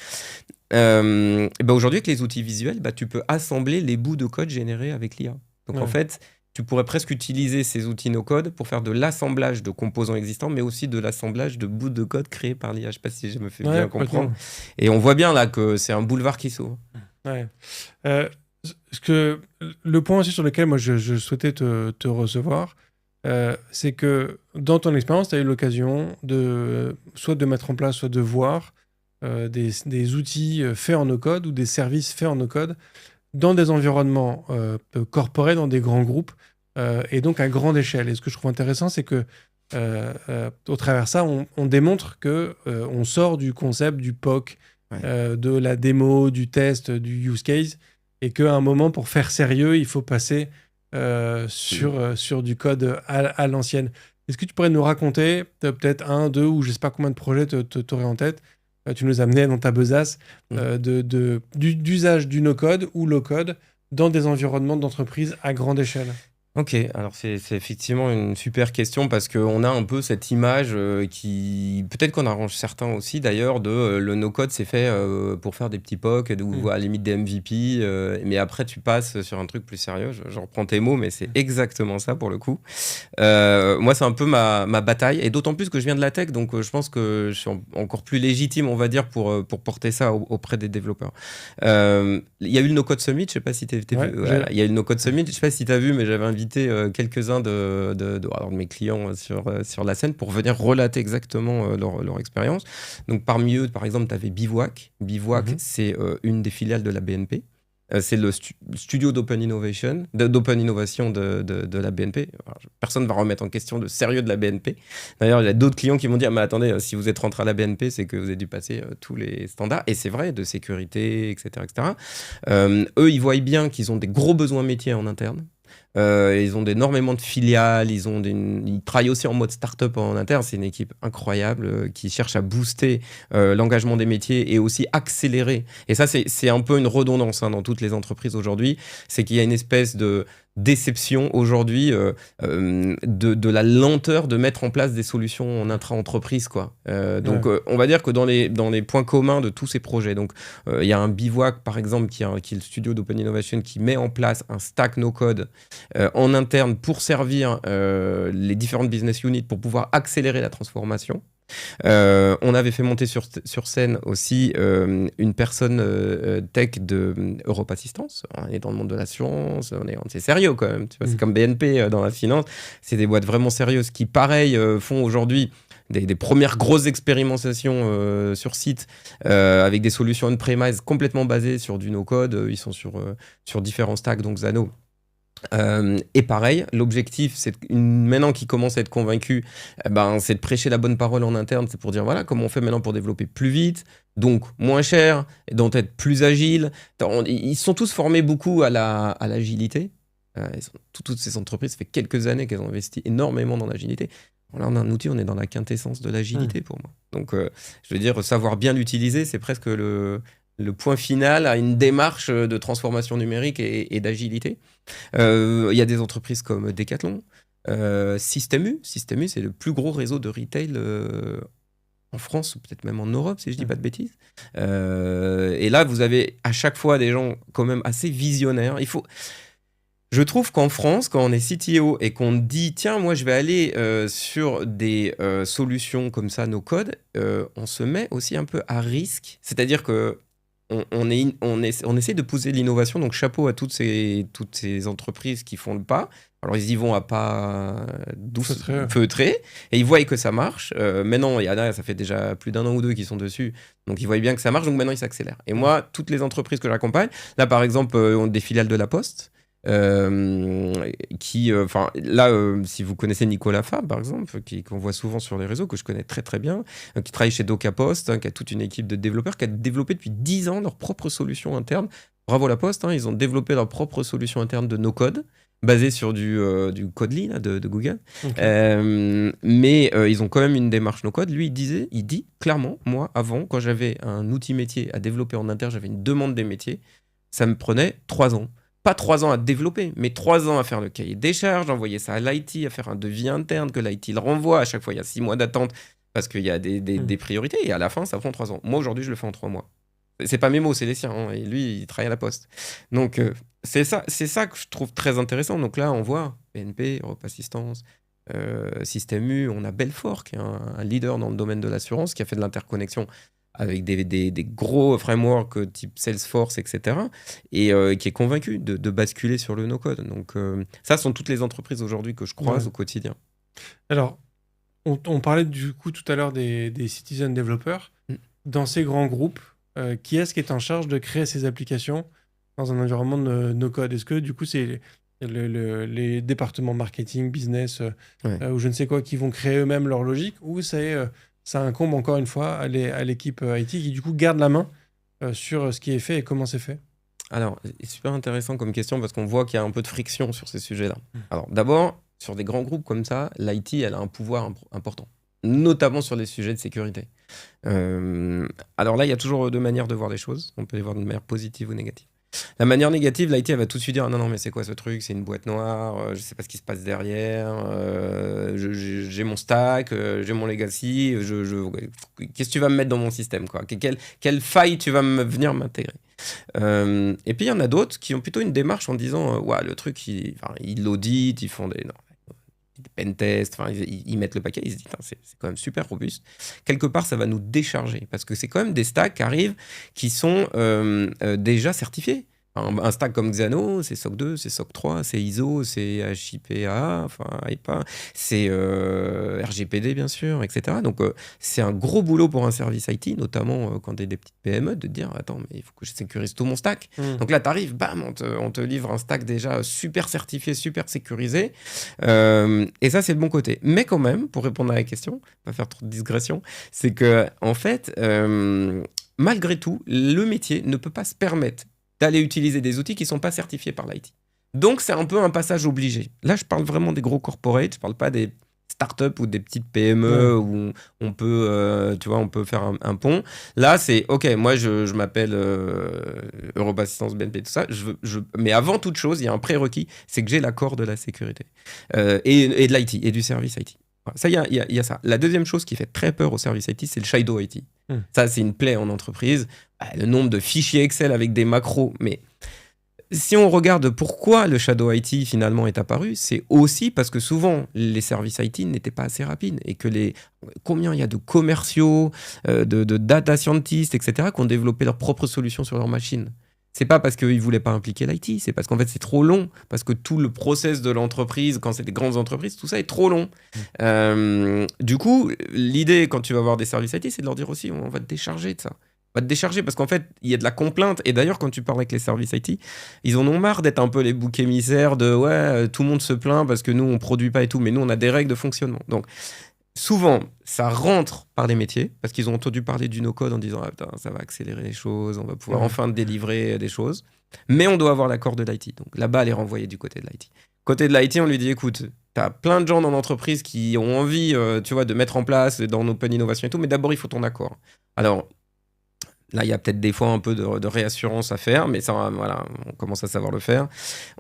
Et ben aujourd'hui, avec les outils visuels, tu peux assembler les bouts de code générés avec l'IA. Donc en fait, tu pourrais presque utiliser ces outils no-code pour faire de l'assemblage de composants existants, mais aussi de l'assemblage de bouts de code créés par l'IA. Je ne sais pas si je me fais bien comprendre. Et on voit bien là que c'est un boulevard qui s'ouvre. Ouais. Le point aussi sur lequel moi je souhaitais te recevoir, c'est que dans ton expérience, tu as eu l'occasion soit de mettre en place, soit de voir des outils faits en no-code ou des services faits en no-code dans des environnements corporés, dans des grands groupes, et donc à grande échelle. Et ce que je trouve intéressant, c'est que au travers de ça, on démontre que on sort du concept du POC, de la démo, du test, du use case, et qu'à un moment, pour faire sérieux, il faut passer sur du code à l'ancienne. Est-ce que tu pourrais nous raconter peut-être un, deux, ou je ne sais pas combien de projets tu aurais en tête, tu nous amenais dans ta besace, d'usage du no-code ou low-code dans des environnements d'entreprise à grande échelle? Ok, alors c'est effectivement une super question parce qu'on a un peu cette image qui, peut-être qu'on arrange certains aussi d'ailleurs, de le no-code c'est fait pour faire des petits POC ou à la limite des MVP, mais après tu passes sur un truc plus sérieux, je reprends tes mots, mais c'est exactement ça pour le coup. Moi c'est un peu ma bataille, et d'autant plus que je viens de la tech, donc je pense que je suis encore plus légitime, on va dire, pour porter ça auprès des développeurs. Il y a eu le No-Code Summit, je sais pas si tu as vu, voilà, il y a eu le No-Code Summit, je sais pas si tu as vu, mais j'avais invité quelques-uns de mes clients sur la scène pour venir relater exactement leur expérience. Donc parmi eux, par exemple, tu avais Bivouac. Bivouac, c'est une des filiales de la BNP. C'est le studio d'open innovation de la BNP. Alors, personne ne va remettre en question le sérieux de la BNP. D'ailleurs, il y a d'autres clients qui m'ont dit mais attendez, si vous êtes rentré à la BNP, c'est que vous avez dû passer tous les standards. Et c'est vrai, de sécurité, etc. Eux, ils voient bien qu'ils ont des gros besoins métiers en interne. Ils ont énormément de filiales, ils travaillent aussi en mode start-up en interne. C'est une équipe incroyable qui cherche à booster l'engagement des métiers et aussi accélérer. Et ça, c'est un peu une redondance dans toutes les entreprises aujourd'hui. C'est qu'il y a une espèce de déception aujourd'hui de la lenteur de mettre en place des solutions en intra-entreprise, quoi. Donc, on va dire que dans les points communs de tous ces projets, donc il y a un Bivouac, par exemple, qui est le studio d'Open Innovation, qui met en place un stack no-code en interne pour servir les différentes business units pour pouvoir accélérer la transformation. On avait fait monter sur scène aussi une personne tech de Europe Assistance. On est dans le monde de l'assurance, c'est sérieux quand même. Tu vois, c'est comme BNP dans la finance. C'est des boîtes vraiment sérieuses qui, pareil, font aujourd'hui des premières grosses expérimentations sur site avec des solutions on-premise complètement basées sur du no-code. Ils sont sur différents stacks, donc Zano. Et pareil, l'objectif, c'est maintenant qu'ils commencent à être convaincus, c'est de prêcher la bonne parole en interne. C'est pour dire voilà comment on fait maintenant pour développer plus vite, donc moins cher, donc être plus agile. Ils sont tous formés beaucoup à l'agilité. Toutes ces entreprises, ça fait quelques années qu'elles ont investi énormément dans l'agilité. Là, on a un outil, on est dans la quintessence de l'agilité pour moi. Donc, je veux dire, savoir bien l'utiliser, c'est presque le point final à une démarche de transformation numérique et d'agilité. Il y a des entreprises comme Decathlon, Système U, c'est le plus gros réseau de retail en France, ou peut-être même en Europe, si je ne dis pas de bêtises. Et là, vous avez à chaque fois des gens quand même assez visionnaires. Je trouve qu'en France, quand on est CTO et qu'on dit « Tiens, moi, je vais aller sur des solutions comme ça, no code », on se met aussi un peu à risque. C'est-à-dire que on essaie de pousser l'innovation, donc chapeau à toutes ces entreprises qui font le pas. Alors ils y vont à pas feutrés et ils voient que ça marche. Maintenant, il y en a, ça fait déjà plus d'1 an ou 2 qui sont dessus, donc ils voient bien que ça marche, donc maintenant ils s'accélèrent. Et moi, toutes les entreprises que j'accompagne, là par exemple, ont des filiales de La Poste. Si vous connaissez Nicolas Fab, par exemple, qu'on voit souvent sur les réseaux, que je connais très très bien, qui travaille chez DocaPost, qui a toute une équipe de développeurs, qui a développé depuis 10 ans leur propre solution interne. Bravo la Poste, ils ont développé leur propre solution interne de no-code, basée sur du Codely là, de Google. Ok. Mais ils ont quand même une démarche no-code. Lui, il dit clairement, moi, avant, quand j'avais un outil métier à développer en interne, j'avais une demande des métiers, ça me prenait 3 ans. Pas 3 ans à développer, mais 3 ans à faire le cahier des charges, envoyer ça à l'IT, à faire un devis interne que l'IT le renvoie. À chaque fois, il y a 6 mois d'attente parce qu'il y a des priorités. Et à la fin, ça prend 3 ans. Moi, aujourd'hui, je le fais en 3 mois. C'est pas mes mots, c'est les siens. Et lui, il travaille à la Poste. Donc, c'est ça que je trouve très intéressant. Donc là, on voit BNP, Europe Assistance, Système U. On a Belfort, qui est un leader dans le domaine de l'assurance, qui a fait de l'interconnexion avec des gros frameworks type Salesforce, etc. Et qui est convaincu de basculer sur le no-code. Donc, ça sont toutes les entreprises aujourd'hui que je croise au quotidien. Alors, on parlait du coup tout à l'heure des citizen développeurs. Dans ces grands groupes, qui est-ce qui est en charge de créer ces applications dans un environnement de no-code? Est-ce que du coup, c'est les départements marketing, business ou je ne sais quoi qui vont créer eux-mêmes leur logique, ou ça incombe encore une fois à l'équipe IT qui du coup garde la main sur ce qui est fait et comment c'est fait? Alors, c'est super intéressant comme question parce qu'on voit qu'il y a un peu de friction sur ces sujets-là. Alors, d'abord, sur des grands groupes comme ça, l'IT, elle a un pouvoir important, notamment sur les sujets de sécurité. Alors là, il y a toujours deux manières de voir les choses. On peut les voir de manière positive ou négative. La manière négative, l'IT, elle va tout de suite dire non, mais c'est quoi ce truc? C'est une boîte noire, je sais pas ce qui se passe derrière, j'ai mon stack, j'ai mon legacy, qu'est-ce que tu vas me mettre dans mon système, quoi? Quelle faille tu vas venir m'intégrer? Et puis il y en a d'autres qui ont plutôt une démarche en disant ouais, le truc, ils l'auditent, ils font des pentests, ils mettent le paquet, ils se disent c'est quand même super robuste. Quelque part, ça va nous décharger parce que c'est quand même des stacks qui arrivent qui sont déjà certifiés. Un stack comme Xano, c'est SOC 2, c'est SOC 3, c'est ISO, c'est HIPAA, IPA, c'est RGPD bien sûr, etc. Donc c'est un gros boulot pour un service IT, notamment quand tu es des petites PME, de te dire attends, mais il faut que je sécurise tout mon stack. Donc là, tu arrives, bam, on te livre un stack déjà super certifié, super sécurisé. Et ça, c'est le bon côté. Mais quand même, pour répondre à la question, pas faire trop de digression, c'est que en fait, malgré tout, le métier ne peut pas se permettre d'aller utiliser des outils qui ne sont pas certifiés par l'IT. Donc, c'est un peu un passage obligé. Là, je parle vraiment des gros corporates, je ne parle pas des startups ou des petites PME où on peut, on peut faire un pont. Là, c'est, OK, moi, je m'appelle Europe Assistance, BNP, tout ça. Mais avant toute chose, il y a un prérequis, c'est que j'ai l'accord de la sécurité et de l'IT, et du service IT. Ça, il y a ça. La deuxième chose qui fait très peur au service IT, c'est le shadow IT. Ça, c'est une plaie en entreprise. Le nombre de fichiers Excel avec des macros. Mais si on regarde pourquoi le shadow IT finalement est apparu, c'est aussi parce que souvent les services IT n'étaient pas assez rapides et que combien il y a de commerciaux, de data scientists, etc., qui ont développé leurs propres solutions sur leurs machines. C'est pas parce qu'ils voulaient pas impliquer l'IT, c'est parce qu'en fait c'est trop long, parce que tout le process de l'entreprise, quand c'est des grandes entreprises, tout ça est trop long. Du coup, l'idée quand tu vas voir des services IT, c'est de leur dire aussi on va te décharger de ça. On va te décharger parce qu'en fait, il y a de la complainte. Et d'ailleurs, quand tu parles avec les services IT, ils en ont marre d'être un peu les boucs émissaires de ouais, tout le monde se plaint parce que nous on produit pas et tout, mais nous on a des règles de fonctionnement. Donc souvent, ça rentre par les métiers, parce qu'ils ont entendu parler du no-code en disant ah, putain, ça va accélérer les choses, on va pouvoir enfin délivrer des choses. Mais on doit avoir l'accord de l'IT. Donc là-bas, elle est renvoyée du côté de l'IT. Côté de l'IT, on lui dit écoute, tu as plein de gens dans l'entreprise qui ont envie de mettre en place dans l'open innovation et tout, mais d'abord, il faut ton accord. Alors, là, il y a peut-être des fois un peu de réassurance à faire, mais ça, voilà, on commence à savoir le faire.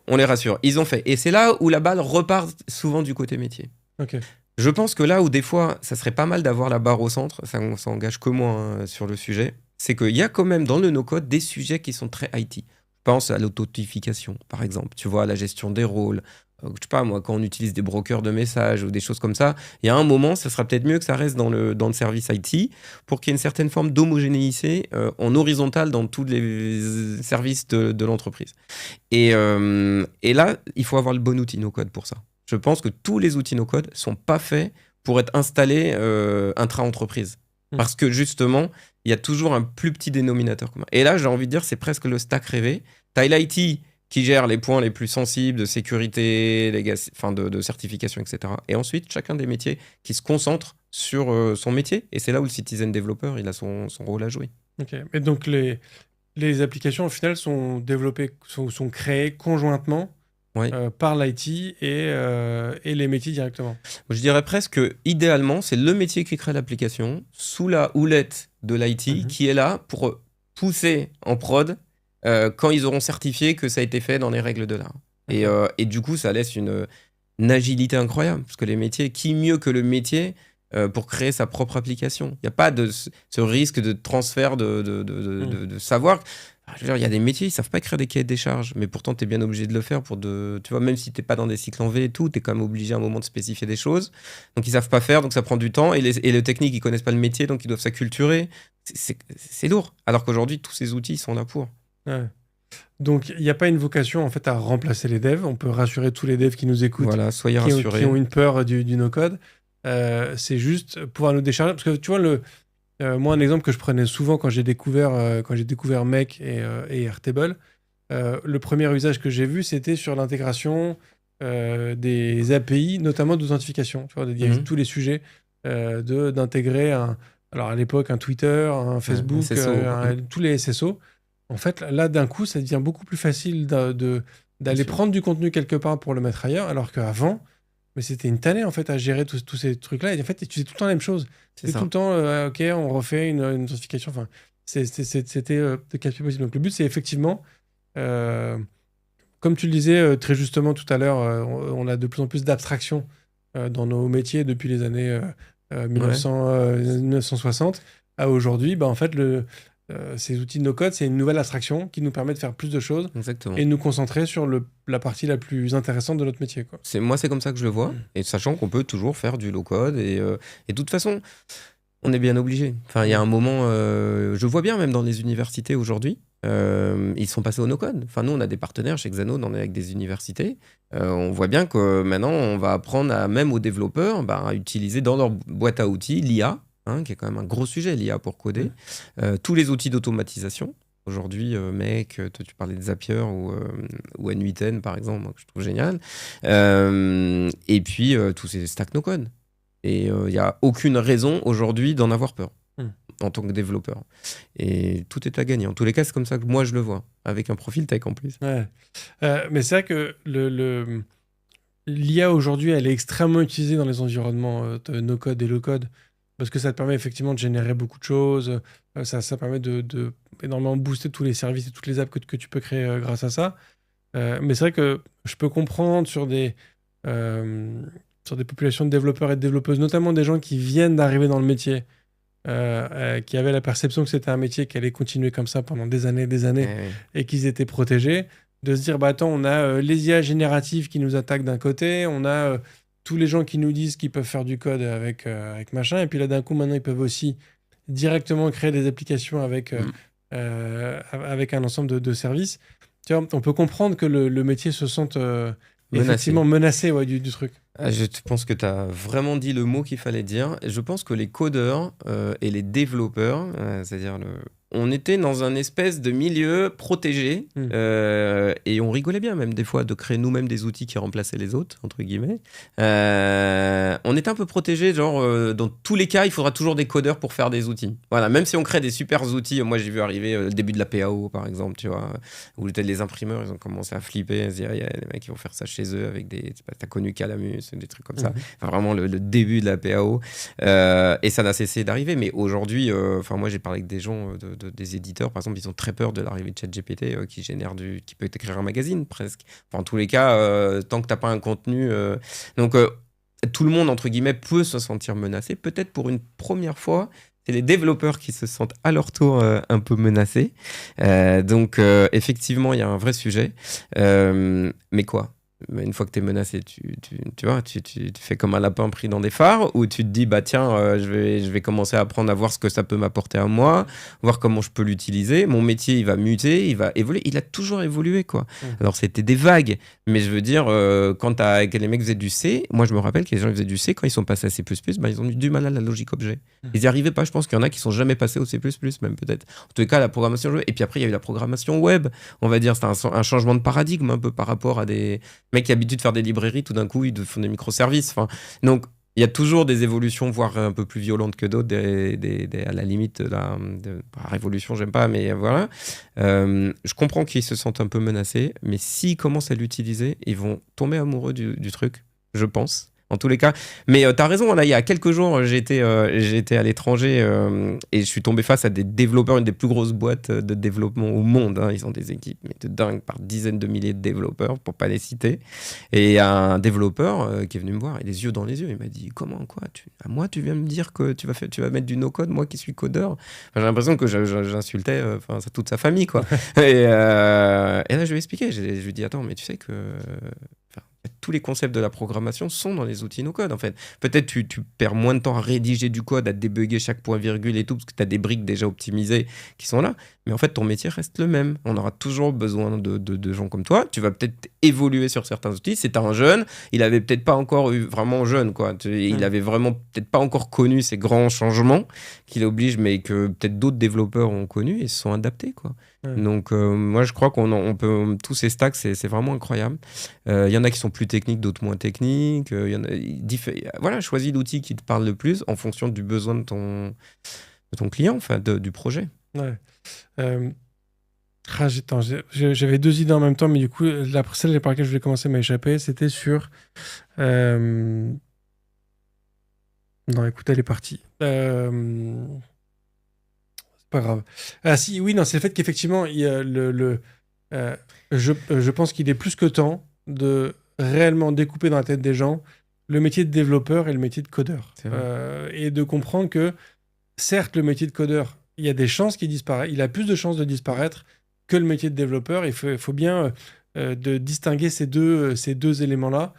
On les rassure. Ils ont fait. Et c'est là où la balle repart souvent du côté métier. Ok. Je pense que là où des fois, ça serait pas mal d'avoir la barre au centre, ça engage que moi sur le sujet, c'est qu'il y a quand même dans le no-code des sujets qui sont très IT. Je pense à l'authentification, par exemple. Tu vois, à la gestion des rôles. Je sais pas, moi, quand on utilise des brokers de messages ou des choses comme ça, il y a un moment, ça sera peut-être mieux que ça reste dans le service IT pour qu'il y ait une certaine forme d'homogénéité en horizontal dans tous les services de l'entreprise. Et là, il faut avoir le bon outil no-code pour ça. Je pense que tous les outils no-code ne sont pas faits pour être installés intra-entreprise. Parce que justement, il y a toujours un plus petit dénominateur commun. Et là, j'ai envie de dire, c'est presque le stack rêvé. T'as l'IT qui gère les points les plus sensibles de sécurité, de certification, etc. Et ensuite, chacun des métiers qui se concentre sur son métier. Et c'est là où le citizen developer, il a son rôle à jouer. Ok. Et donc, les applications, au final, sont développées, sont créées conjointement Oui. par l'IT et les métiers directement. Je dirais presque que, idéalement, c'est le métier qui crée l'application sous la houlette de l'IT qui est là pour pousser en prod quand ils auront certifié que ça a été fait dans les règles de l'art. Et du coup, ça laisse une agilité incroyable, parce que les métiers, qui mieux que le métier pour créer sa propre application. Il n'y a pas de ce risque de transfert de savoir. Je veux dire, il y a des métiers, ils ne savent pas écrire des cahiers des charges, mais pourtant, tu es bien obligé de le faire tu vois, même si tu n'es pas dans des cycles en V et tout, tu es quand même obligé à un moment de spécifier des choses. Donc, ils ne savent pas faire, donc ça prend du temps. Et les techniques, ils ne connaissent pas le métier, donc ils doivent s'acculturer. C'est lourd. Alors qu'aujourd'hui, tous ces outils sont là pour. Ouais. Donc, il n'y a pas une vocation en fait à remplacer les devs. On peut rassurer tous les devs qui nous écoutent, Voilà, soyez rassurés. qui ont une peur du no-code. C'est juste pouvoir nous décharger. Parce que tu vois, moi, un exemple que je prenais souvent quand j'ai découvert Make et Airtable, le premier usage que j'ai vu, c'était sur l'intégration des API, notamment d'authentification. Tu vois, il y a tous les sujets d'intégrer alors à l'époque, un Twitter, un Facebook, SSO. tous les SSO. En fait, là, d'un coup, ça devient beaucoup plus facile d'aller prendre du contenu quelque part pour le mettre ailleurs, alors qu'avant, mais c'était une tannée en fait à gérer tous ces trucs-là. Et en fait, tu faisais tout le temps la même chose. C'était tout le temps, ok, on refait une notification. Enfin, c'était de casse possible. Donc le but, c'est effectivement, comme tu le disais très justement tout à l'heure, on a de plus en plus d'abstraction dans nos métiers depuis les années 1960 à aujourd'hui. Bah, en fait, ces outils de no-code, c'est une nouvelle abstraction qui nous permet de faire plus de choses. Exactement. Et de nous concentrer sur la partie la plus intéressante de notre métier, quoi. Moi, c'est comme ça que je le vois. Et sachant qu'on peut toujours faire du low-code. Et de toute façon, on est bien obligé. Enfin, il y a un moment, je vois bien même dans les universités aujourd'hui, ils sont passés au no-code. Enfin, nous, on a des partenaires chez Xano, on est avec des universités. On voit bien que maintenant, on va apprendre même aux développeurs à utiliser dans leur boîte à outils l'IA, qui est quand même un gros sujet, l'IA pour coder. Tous les outils d'automatisation. Aujourd'hui, Make, toi, tu parlais de Zapier ou N8N, par exemple, moi, que je trouve génial. Et puis, tous ces stacks no-code. Et il n'y a aucune raison aujourd'hui d'en avoir peur en tant que développeur. Et tout est à gagner. En tous les cas, c'est comme ça que moi, je le vois, avec un profil tech en plus. Ouais. Mais c'est vrai que l'IA aujourd'hui, elle est extrêmement utilisée dans les environnements de no-code et low-code, parce que ça te permet effectivement de générer beaucoup de choses. Ça permet de énormément booster tous les services et toutes les apps que tu peux créer grâce à ça. Mais c'est vrai que je peux comprendre sur des populations de développeurs et de développeuses, notamment des gens qui viennent d'arriver dans le métier, qui avaient la perception que c'était un métier qui allait continuer comme ça pendant des années et qu'ils étaient protégés, de se dire, bah attends, on a les IA génératives qui nous attaquent d'un côté, on a tous les gens qui nous disent qu'ils peuvent faire du code avec machin, et puis là d'un coup maintenant ils peuvent aussi directement créer des applications avec un ensemble de services. Tu vois, on peut comprendre que le métier se sente effectivement menacé du truc. Je pense que tu as vraiment dit le mot qu'il fallait dire. Je pense que les codeurs et les développeurs, c'est-à-dire on était dans un espèce de milieu protégé et on rigolait bien même des fois de créer nous-mêmes des outils qui remplaçaient les autres, entre guillemets. On était un peu protégé, genre dans tous les cas, il faudra toujours des codeurs pour faire des outils. Voilà, même si on crée des super outils, moi j'ai vu arriver le début de la PAO par exemple, tu vois, où les imprimeurs, ils ont commencé à flipper, à se dire, il y a des mecs qui vont faire ça chez eux avec t'as connu Calamus, des trucs comme ça. Enfin, vraiment le début de la PAO. Et ça n'a cessé d'arriver. Mais aujourd'hui, moi j'ai parlé avec des gens des éditeurs, par exemple, ils ont très peur de l'arrivée de ChatGPT qui peut écrire un magazine presque. Enfin, en tous les cas, tant que t'as pas un contenu. Donc, tout le monde, entre guillemets, peut se sentir menacé. Peut-être pour une première fois, c'est les développeurs qui se sentent à leur tour un peu menacés. Donc, effectivement, il y a un vrai sujet. Mais quoi ? mais une fois que tu es menacé, tu vois, tu fais comme un lapin pris dans des phares, ou tu te dis, bah tiens, je vais commencer à apprendre à voir ce que ça peut m'apporter à moi, voir comment je peux l'utiliser. Mon métier, il va muter, il va évoluer. Il a toujours évolué, quoi. Alors, c'était des vagues, mais je veux dire, quand les mecs faisaient du C, moi, je me rappelle que les gens qui faisaient du C, quand ils sont passés à C++, bah, ils ont eu du mal à la logique objet. Ils n'y arrivaient pas. Je pense qu'il y en a qui sont jamais passés au C++, même peut-être. En tous les cas, la programmation jouée. Et puis après, il y a eu la programmation web. On va dire, c'était un changement de paradigme un peu par rapport à des mecs qui ont l'habitude de faire des librairies. Tout d'un coup, ils font des microservices. Enfin, donc, il y a toujours des évolutions, voire un peu plus violentes que d'autres, à la limite de la révolution, j'aime pas, mais voilà. Je comprends qu'ils se sentent un peu menacés, mais s'ils commencent à l'utiliser, ils vont tomber amoureux du truc, je pense. En tous les cas. Mais t'as raison, là, il y a quelques jours, j'étais à l'étranger et je suis tombé face à des développeurs, une des plus grosses boîtes de développement au monde. Hein. Ils ont des équipes mais de dingue, par dizaines de milliers de développeurs, pour pas les citer. Et un développeur qui est venu me voir, et les yeux dans les yeux, il m'a dit, comment, quoi, à moi, tu viens me dire que tu vas mettre du no-code, moi qui suis codeur. Enfin, j'ai l'impression que j'insultais toute sa famille, quoi. Et là, je lui ai expliqué, je lui ai dit, attends, mais tu sais que... tous les concepts de la programmation sont dans les outils no-code, en fait. Peut-être tu perds moins de temps à rédiger du code, à débugger chaque point virgule et tout, parce que tu as des briques déjà optimisées qui sont là. Mais en fait, ton métier reste le même. On aura toujours besoin de gens comme toi. Tu vas peut-être évoluer sur certains outils. C'était un jeune, il avait peut-être pas encore eu vraiment jeune, quoi. Il avait vraiment peut-être pas encore connu ces grands changements qui l'obligent, mais que peut-être d'autres développeurs ont connu et se sont adaptés, quoi. Donc, moi, je crois qu'on peut... Tous ces stacks, c'est vraiment incroyable. Il y en a qui sont plus techniques, d'autres moins techniques. Voilà, choisis l'outil qui te parle le plus en fonction du besoin de ton client, enfin, du projet. Ouais. J'avais deux idées en même temps, mais du coup, celle par laquelle je voulais commencer m'a échappé. C'était sur... Non, écoute, elle est partie. C'est pas grave. Ah si, oui, non, c'est le fait qu'effectivement, il y a je pense qu'il est plus que temps de réellement découper dans la tête des gens le métier de développeur et le métier de codeur. Et de comprendre que, certes, le métier de codeur, il y a des chances qu'il disparaisse. Il a plus de chances de disparaître que le métier de développeur. Il faut bien de distinguer ces deux éléments-là.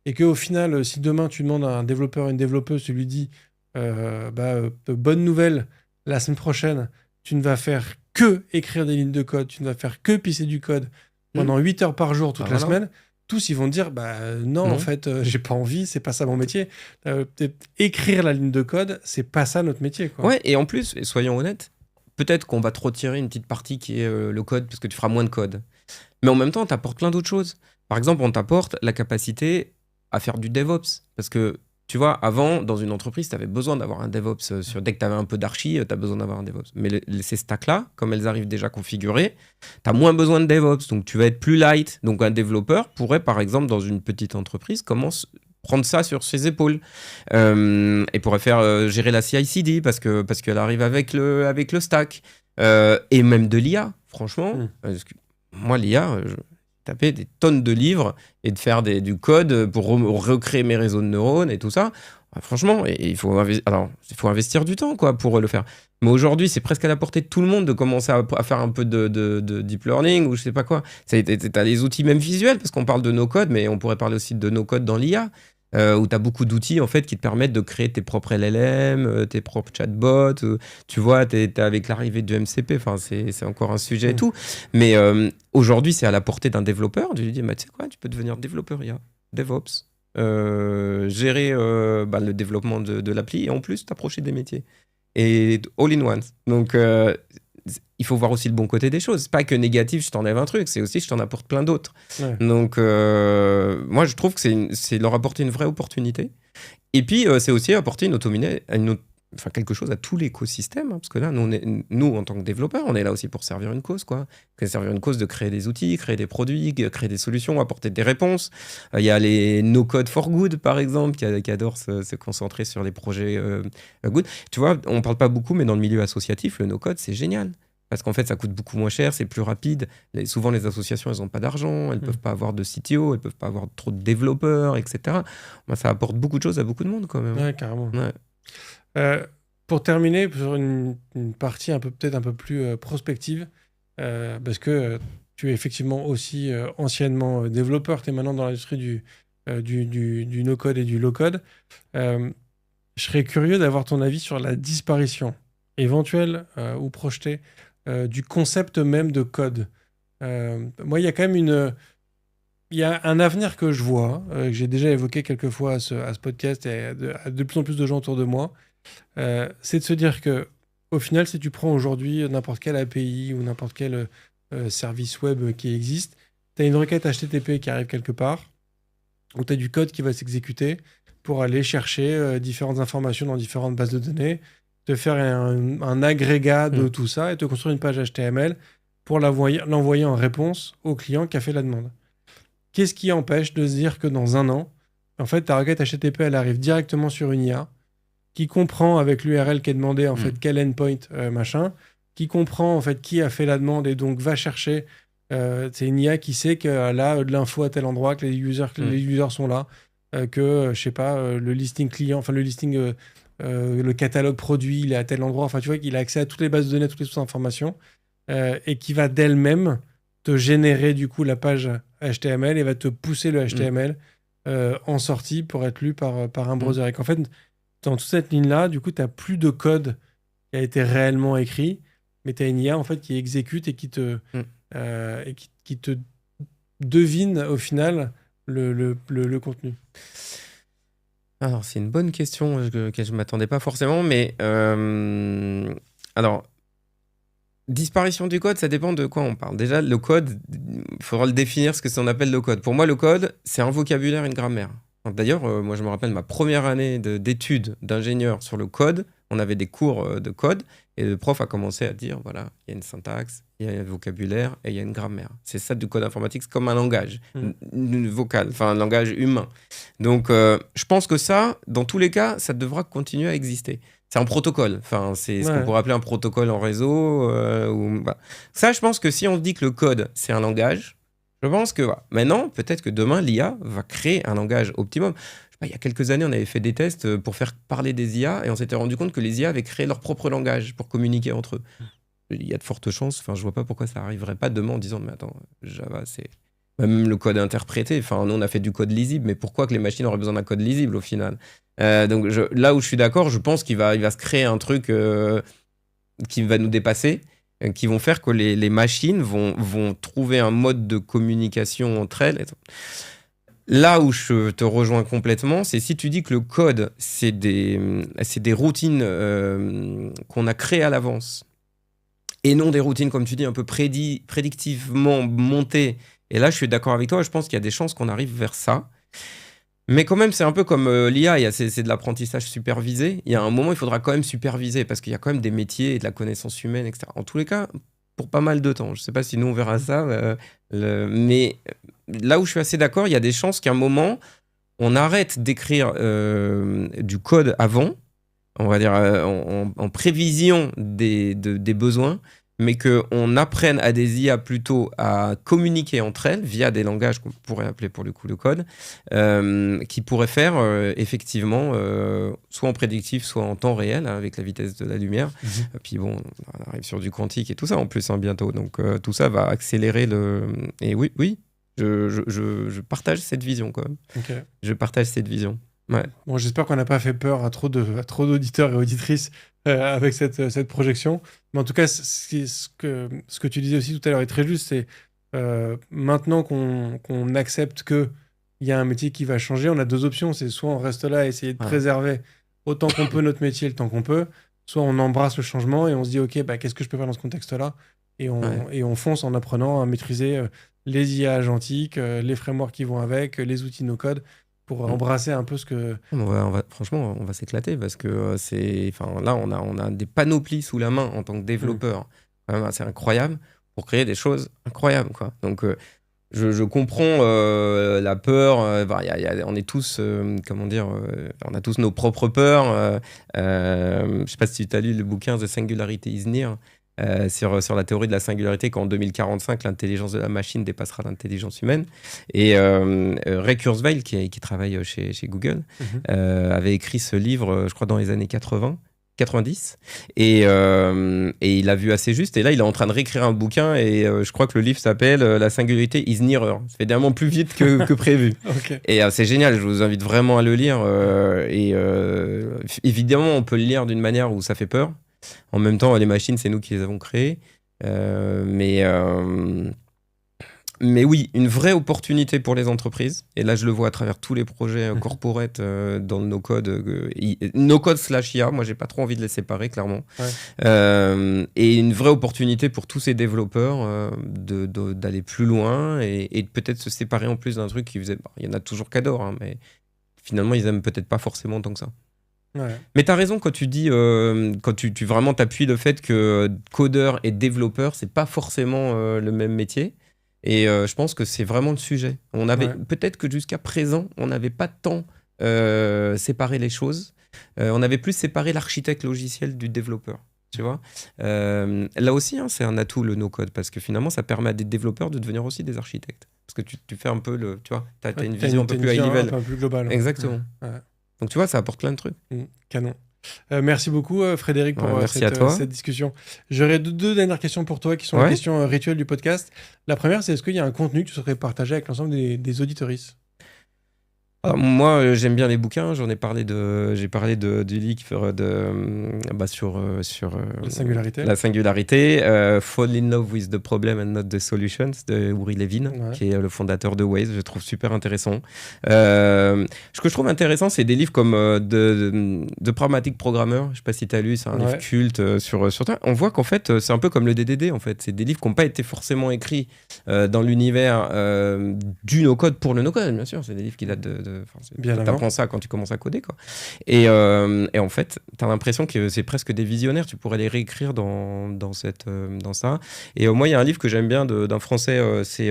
Et qu'au final, si demain tu demandes à un développeur, une développeuse, tu lui dis bonne nouvelle, la semaine prochaine, tu ne vas faire que écrire des lignes de code, tu ne vas faire que pisser du code pendant 8 heures par jour toute la semaine. Tous, ils vont te dire, non, en fait, j'ai pas envie, c'est pas ça mon métier. Écrire la ligne de code, c'est pas ça notre métier, quoi. Ouais, et en plus, soyons honnêtes, peut-être qu'on va te retirer une petite partie qui est le code, parce que tu feras moins de code. Mais en même temps, on t'apporte plein d'autres choses. Par exemple, on t'apporte la capacité à faire du DevOps. Parce que, tu vois, avant, dans une entreprise, tu avais besoin d'avoir un DevOps. Dès que tu avais un peu d'archi, tu as besoin d'avoir un DevOps. Mais ces stacks-là, comme elles arrivent déjà configurées, tu as moins besoin de DevOps. Donc, tu vas être plus light. Donc, un développeur pourrait, par exemple, dans une petite entreprise, prendre ça sur ses épaules et pourrait faire gérer la CI/CD parce qu'elle arrive avec le stack. Et même de l'IA, franchement. Moi, l'IA... taper des tonnes de livres et de faire du code pour recréer mes réseaux de neurones et tout ça. Franchement, il faut investir du temps, quoi, pour le faire. Mais aujourd'hui, c'est presque à la portée de tout le monde de commencer à faire un peu de deep learning ou je sais pas quoi. T'as des outils même visuels, parce qu'on parle de no-code, mais on pourrait parler aussi de no-code dans l'IA. Où tu as beaucoup d'outils en fait, qui te permettent de créer tes propres LLM, tes propres chatbots. Tu vois, tu es avec l'arrivée du MCP, c'est encore un sujet et tout. Mais aujourd'hui, c'est à la portée d'un développeur. Tu lui dis, tu sais quoi, tu peux devenir développeur IA, DevOps, gérer le développement de l'appli et en plus t'approcher des métiers. Et all in one. Donc, il faut voir aussi le bon côté des choses. C'est pas que négatif, je t'enlève un truc, c'est aussi je t'en apporte plein d'autres. Ouais. Donc, moi, je trouve que c'est leur apporter une vraie opportunité. Et puis, c'est aussi apporter quelque chose à tout l'écosystème. Hein, parce que là, nous, en tant que développeurs, on est là aussi pour servir une cause, quoi. Servir une cause de créer des outils, créer des produits, créer des solutions, apporter des réponses. Il y a les No Code for Good, par exemple, qui adorent se concentrer sur les projets good. Tu vois, on parle pas beaucoup, mais dans le milieu associatif, le no code, c'est génial. Parce qu'en fait, ça coûte beaucoup moins cher, c'est plus rapide. Souvent, les associations, elles n'ont pas d'argent, elles ne peuvent pas avoir de CTO, elles ne peuvent pas avoir trop de développeurs, etc. Ça apporte beaucoup de choses à beaucoup de monde, quand même. Ouais, carrément. Ouais. Pour terminer, sur une partie peut-être un peu plus prospective, parce que tu es effectivement aussi anciennement développeur, tu es maintenant dans l'industrie du no-code et du low-code. Je serais curieux d'avoir ton avis sur la disparition éventuelle ou projetée du concept même de code. Moi, il y a quand même il y a un avenir que je vois, que j'ai déjà évoqué quelques fois à ce podcast et à de plus en plus de gens autour de moi, c'est de se dire que au final, si tu prends aujourd'hui n'importe quelle API ou n'importe quel service web qui existe, tu as une requête HTTP qui arrive quelque part, où tu as du code qui va s'exécuter pour aller chercher différentes informations dans différentes bases de données, te faire un agrégat de tout ça et te construire une page HTML pour l'envoyer en réponse au client qui a fait la demande. Qu'est-ce qui empêche de se dire que dans un an, en fait, ta requête HTTP, elle arrive directement sur une IA qui comprend avec l'URL qui est demandé, en fait, quel endpoint, machin, qui comprend, en fait, qui a fait la demande et donc va chercher. C'est une IA qui sait qu'elle a de l'info à tel endroit, que les users sont là, que, je sais pas, le listing client, enfin, le listing, le catalogue produit, il est à tel endroit. Enfin, tu vois qu'il a accès à toutes les bases de données, à toutes les sources d'informations et qui va d'elle-même te générer, du coup, la page HTML et va te pousser le HTML en sortie pour être lu par un browser. Et qu'en fait, dans toute cette ligne-là, du coup, tu n'as plus de code qui a été réellement écrit, mais tu as une IA en fait, qui exécute et qui te devine au final le contenu. Alors, c'est une bonne question auquel je ne m'attendais pas forcément, mais alors, disparition du code, ça dépend de quoi on parle. Déjà, le code, il faudra le définir ce que on appelle le code. Pour moi, le code, c'est un vocabulaire, une grammaire. D'ailleurs, moi, je me rappelle ma première année d'études d'ingénieur sur le code. On avait des cours de code et le prof a commencé à dire, voilà, il y a une syntaxe, il y a un vocabulaire et il y a une grammaire. C'est ça du code informatique, c'est comme un langage, une vocale, enfin un langage humain. Donc, je pense que ça, dans tous les cas, ça devra continuer à exister. C'est un protocole, enfin, c'est ce qu'on pourrait appeler un protocole en réseau. Voilà. Ça, je pense que si on dit que le code, c'est un langage, je pense que maintenant, peut-être que demain, l'IA va créer un langage optimum. Il y a quelques années, on avait fait des tests pour faire parler des IA et on s'était rendu compte que les IA avaient créé leur propre langage pour communiquer entre eux. Il y a de fortes chances, enfin, je vois pas pourquoi ça arriverait pas demain en disant, mais attends, Java, c'est même le code interprété. Enfin, nous, on a fait du code lisible, mais pourquoi que les machines auraient besoin d'un code lisible au final? Donc là où je suis d'accord, je pense qu'il va se créer un truc qui va nous dépasser, qui vont faire que les machines vont trouver un mode de communication entre elles. Là où je te rejoins complètement, c'est si tu dis que le code, c'est des routines qu'on a créées à l'avance et non des routines, comme tu dis, un peu prédictivement montées. Et là, je suis d'accord avec toi, je pense qu'il y a des chances qu'on arrive vers ça. Mais quand même, c'est un peu comme l'IA, c'est de l'apprentissage supervisé. Il y a un moment, il faudra quand même superviser parce qu'il y a quand même des métiers et de la connaissance humaine, etc. En tous les cas, pour pas mal de temps. Je ne sais pas si nous, on verra ça. Mais là où je suis assez d'accord, il y a des chances qu'à un moment, on arrête d'écrire du code avant, on va dire en prévision des besoins, mais qu'on apprenne à des IA plutôt à communiquer entre elles via des langages qu'on pourrait appeler pour le coup le code, qui pourraient faire effectivement soit en prédictif, soit en temps réel, hein, avec la vitesse de la lumière. Puis bon, on arrive sur du quantique et tout ça en plus bientôt. Donc tout ça va accélérer le... Et oui, je partage cette vision quand même. Okay. Je partage cette vision. Ouais. Bon, j'espère qu'on n'a pas fait peur à trop d'auditeurs et auditrices avec cette projection. Mais en tout cas, ce que tu disais aussi tout à l'heure est très juste. C'est maintenant qu'on accepte qu'il y a un métier qui va changer, on a deux options. C'est soit on reste là et essayer de préserver autant qu'on peut notre métier le temps qu'on peut, soit on embrasse le changement et on se dit, OK, qu'est-ce que je peux faire dans ce contexte-là et on fonce en apprenant à maîtriser les IA agentiques, les frameworks qui vont avec, les outils no-code, pour embrasser un peu ce que... Franchement, on va s'éclater parce que là, on a des panoplies sous la main en tant que développeur. C'est incroyable pour créer des choses incroyables, quoi. Donc, je comprends la peur. On est tous, on a tous nos propres peurs. Je ne sais pas si tu as lu le bouquin The Singularity is Near. Sur la théorie de la singularité, qu'en 2045, l'intelligence de la machine dépassera l'intelligence humaine. Et Ray Kurzweil, qui travaille chez Google, avait écrit ce livre, je crois, dans les années 80. 90 et il a vu assez juste et là il est en train de réécrire un bouquin et je crois que le livre s'appelle La singularité is nearer. Ça fait évidemment plus vite que prévu. Ok. Et c'est génial, je vous invite vraiment à le lire évidemment on peut le lire d'une manière où ça fait peur. En même temps les machines c'est nous qui les avons créées. Mais oui, une vraie opportunité pour les entreprises. Et là, je le vois à travers tous les projets corporate dans nos codes, no code / IA. Moi, j'ai pas trop envie de les séparer, clairement. Ouais. Et une vraie opportunité pour tous ces développeurs d'aller plus loin et de peut-être se séparer en plus d'un truc qui faisait. Il y en a toujours qu'adorent, hein, mais finalement, ils aiment peut-être pas forcément tant que ça. Ouais. Mais tu as raison quand tu dis, quand tu vraiment t'appuies le fait que codeur et développeur, c'est pas forcément le même métier. Et je pense que c'est vraiment le sujet. Peut-être que jusqu'à présent, on n'avait pas tant séparé les choses. On avait plus séparé l'architecte logiciel du développeur. Tu vois, là aussi, hein, c'est un atout le no-code parce que finalement, ça permet à des développeurs de devenir aussi des architectes. Parce que tu fais un peu tu vois, t'as une vision un peu plus high level. Un peu plus globale. Exactement. Ouais. Donc tu vois, ça apporte plein de trucs. Canon. Merci beaucoup Frédéric pour cette discussion. J'aurais deux dernières questions pour toi qui sont les questions rituelles du podcast. La première, c'est est-ce qu'il y a un contenu que tu souhaiterais partager avec l'ensemble des auditeuristes ? Alors, moi, j'aime bien les bouquins. J'ai parlé du livre sur la singularité. Fall in love with the problem and not the solutions de Uri Levin, qui est le fondateur de Waze. Je trouve super intéressant. Ce que je trouve intéressant, c'est des livres comme The Pragmatic Programmer. Je ne sais pas si tu as lu, c'est un livre culte sur toi. On voit qu'en fait, c'est un peu comme le DDD. En fait, c'est des livres qui n'ont pas été forcément écrits dans l'univers du no-code pour le no-code, bien sûr. C'est des livres qui datent t'apprends ça quand tu commences à coder, quoi. Et en fait, t'as l'impression que c'est presque des visionnaires. Tu pourrais les réécrire dans ça. Et moi, il y a un livre que j'aime bien d'un Français, c'est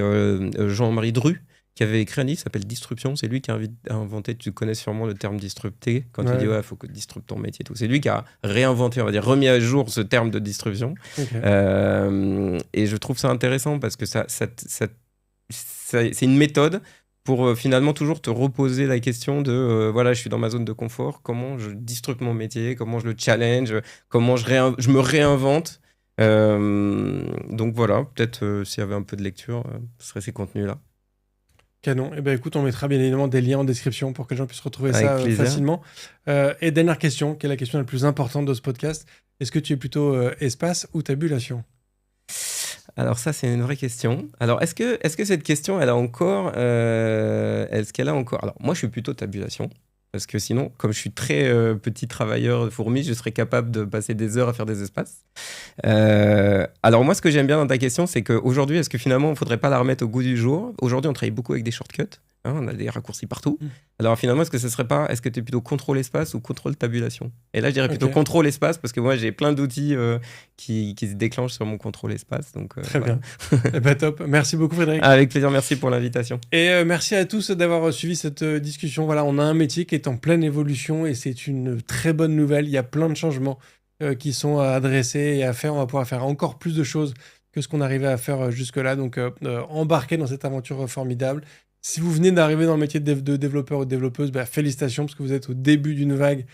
Jean-Marie Dru, qui avait écrit un livre qui s'appelle Disruption. C'est lui qui a inventé, tu connais sûrement le terme disrupter, quand il dit il faut que disrupte ton métier et tout. C'est lui qui a réinventé, on va dire, remis à jour ce terme de disruption. Okay. Et je trouve ça intéressant parce que c'est une méthode pour finalement toujours te reposer la question de voilà, je suis dans ma zone de confort, comment je disrupte mon métier, comment je le challenge, comment je me réinvente. Donc voilà, peut-être s'il y avait un peu de lecture, ce serait ces contenus-là. Canon. Eh ben, écoute, on mettra bien évidemment des liens en description pour que les gens puissent retrouver ça facilement. Et dernière question, qui est la question la plus importante de ce podcast. Est-ce que tu es plutôt espace ou tabulation ? Alors ça, c'est une vraie question. Alors, est-ce que cette question, elle a encore... est-ce qu'elle a encore... Alors, moi, je suis plutôt tabulation. Parce que sinon, comme je suis très petit travailleur de fourmi, je serais capable de passer des heures à faire des espaces. Alors moi, ce que j'aime bien dans ta question, c'est qu'aujourd'hui, est-ce que finalement, il ne faudrait pas la remettre au goût du jour ? Aujourd'hui, on travaille beaucoup avec des shortcuts. Hein, on a des raccourcis partout. Alors finalement, est-ce que tu es plutôt contrôle espace ou contrôle tabulation ? Et là, je dirais plutôt contrôle espace parce que moi, j'ai plein d'outils qui se déclenchent sur mon contrôle espace. Donc, très bien. Eh ben, top. Merci beaucoup, Frédéric. Avec plaisir. Merci pour l'invitation. Et merci à tous d'avoir suivi cette discussion. Voilà, on a un métier qui est en pleine évolution et c'est une très bonne nouvelle. Il y a plein de changements qui sont à adresser et à faire. On va pouvoir faire encore plus de choses que ce qu'on arrivait à faire jusque-là. Donc, embarquez dans cette aventure formidable. Si vous venez d'arriver dans le métier de développeur ou de développeuse, félicitations parce que vous êtes au début d'une vague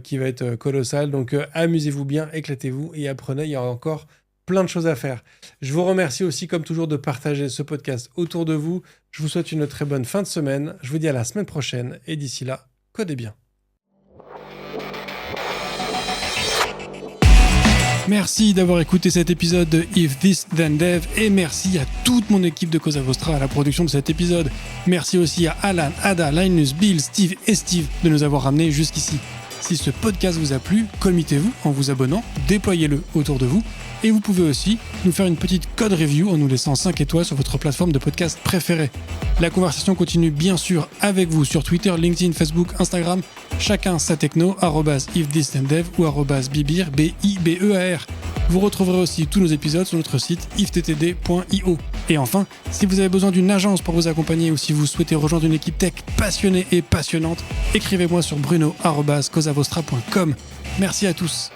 qui va être colossale. Donc amusez-vous bien, éclatez-vous et apprenez, il y aura encore plein de choses à faire. Je vous remercie aussi comme toujours de partager ce podcast autour de vous. Je vous souhaite une très bonne fin de semaine. Je vous dis à la semaine prochaine et d'ici là, codez bien. Merci d'avoir écouté cet épisode de If This Then Dev et merci à toute mon équipe de Cosa Vostra à la production de cet épisode. Merci aussi à Alan, Ada, Linus, Bill, Steve et Steve de nous avoir ramenés jusqu'ici. Si ce podcast vous a plu, committez-vous en vous abonnant, déployez-le autour de vous et vous pouvez aussi nous faire une petite code review en nous laissant 5 étoiles sur votre plateforme de podcast préférée. La conversation continue bien sûr avec vous sur Twitter, LinkedIn, Facebook, Instagram, chacun sa techno, @ifthisdendev ou @bibir, B-I-B-E-A-R. Vous retrouverez aussi tous nos épisodes sur notre site ifttd.io. Et enfin, si vous avez besoin d'une agence pour vous accompagner ou si vous souhaitez rejoindre une équipe tech passionnée et passionnante, écrivez-moi sur bruno@cosavostra.com. Merci à tous.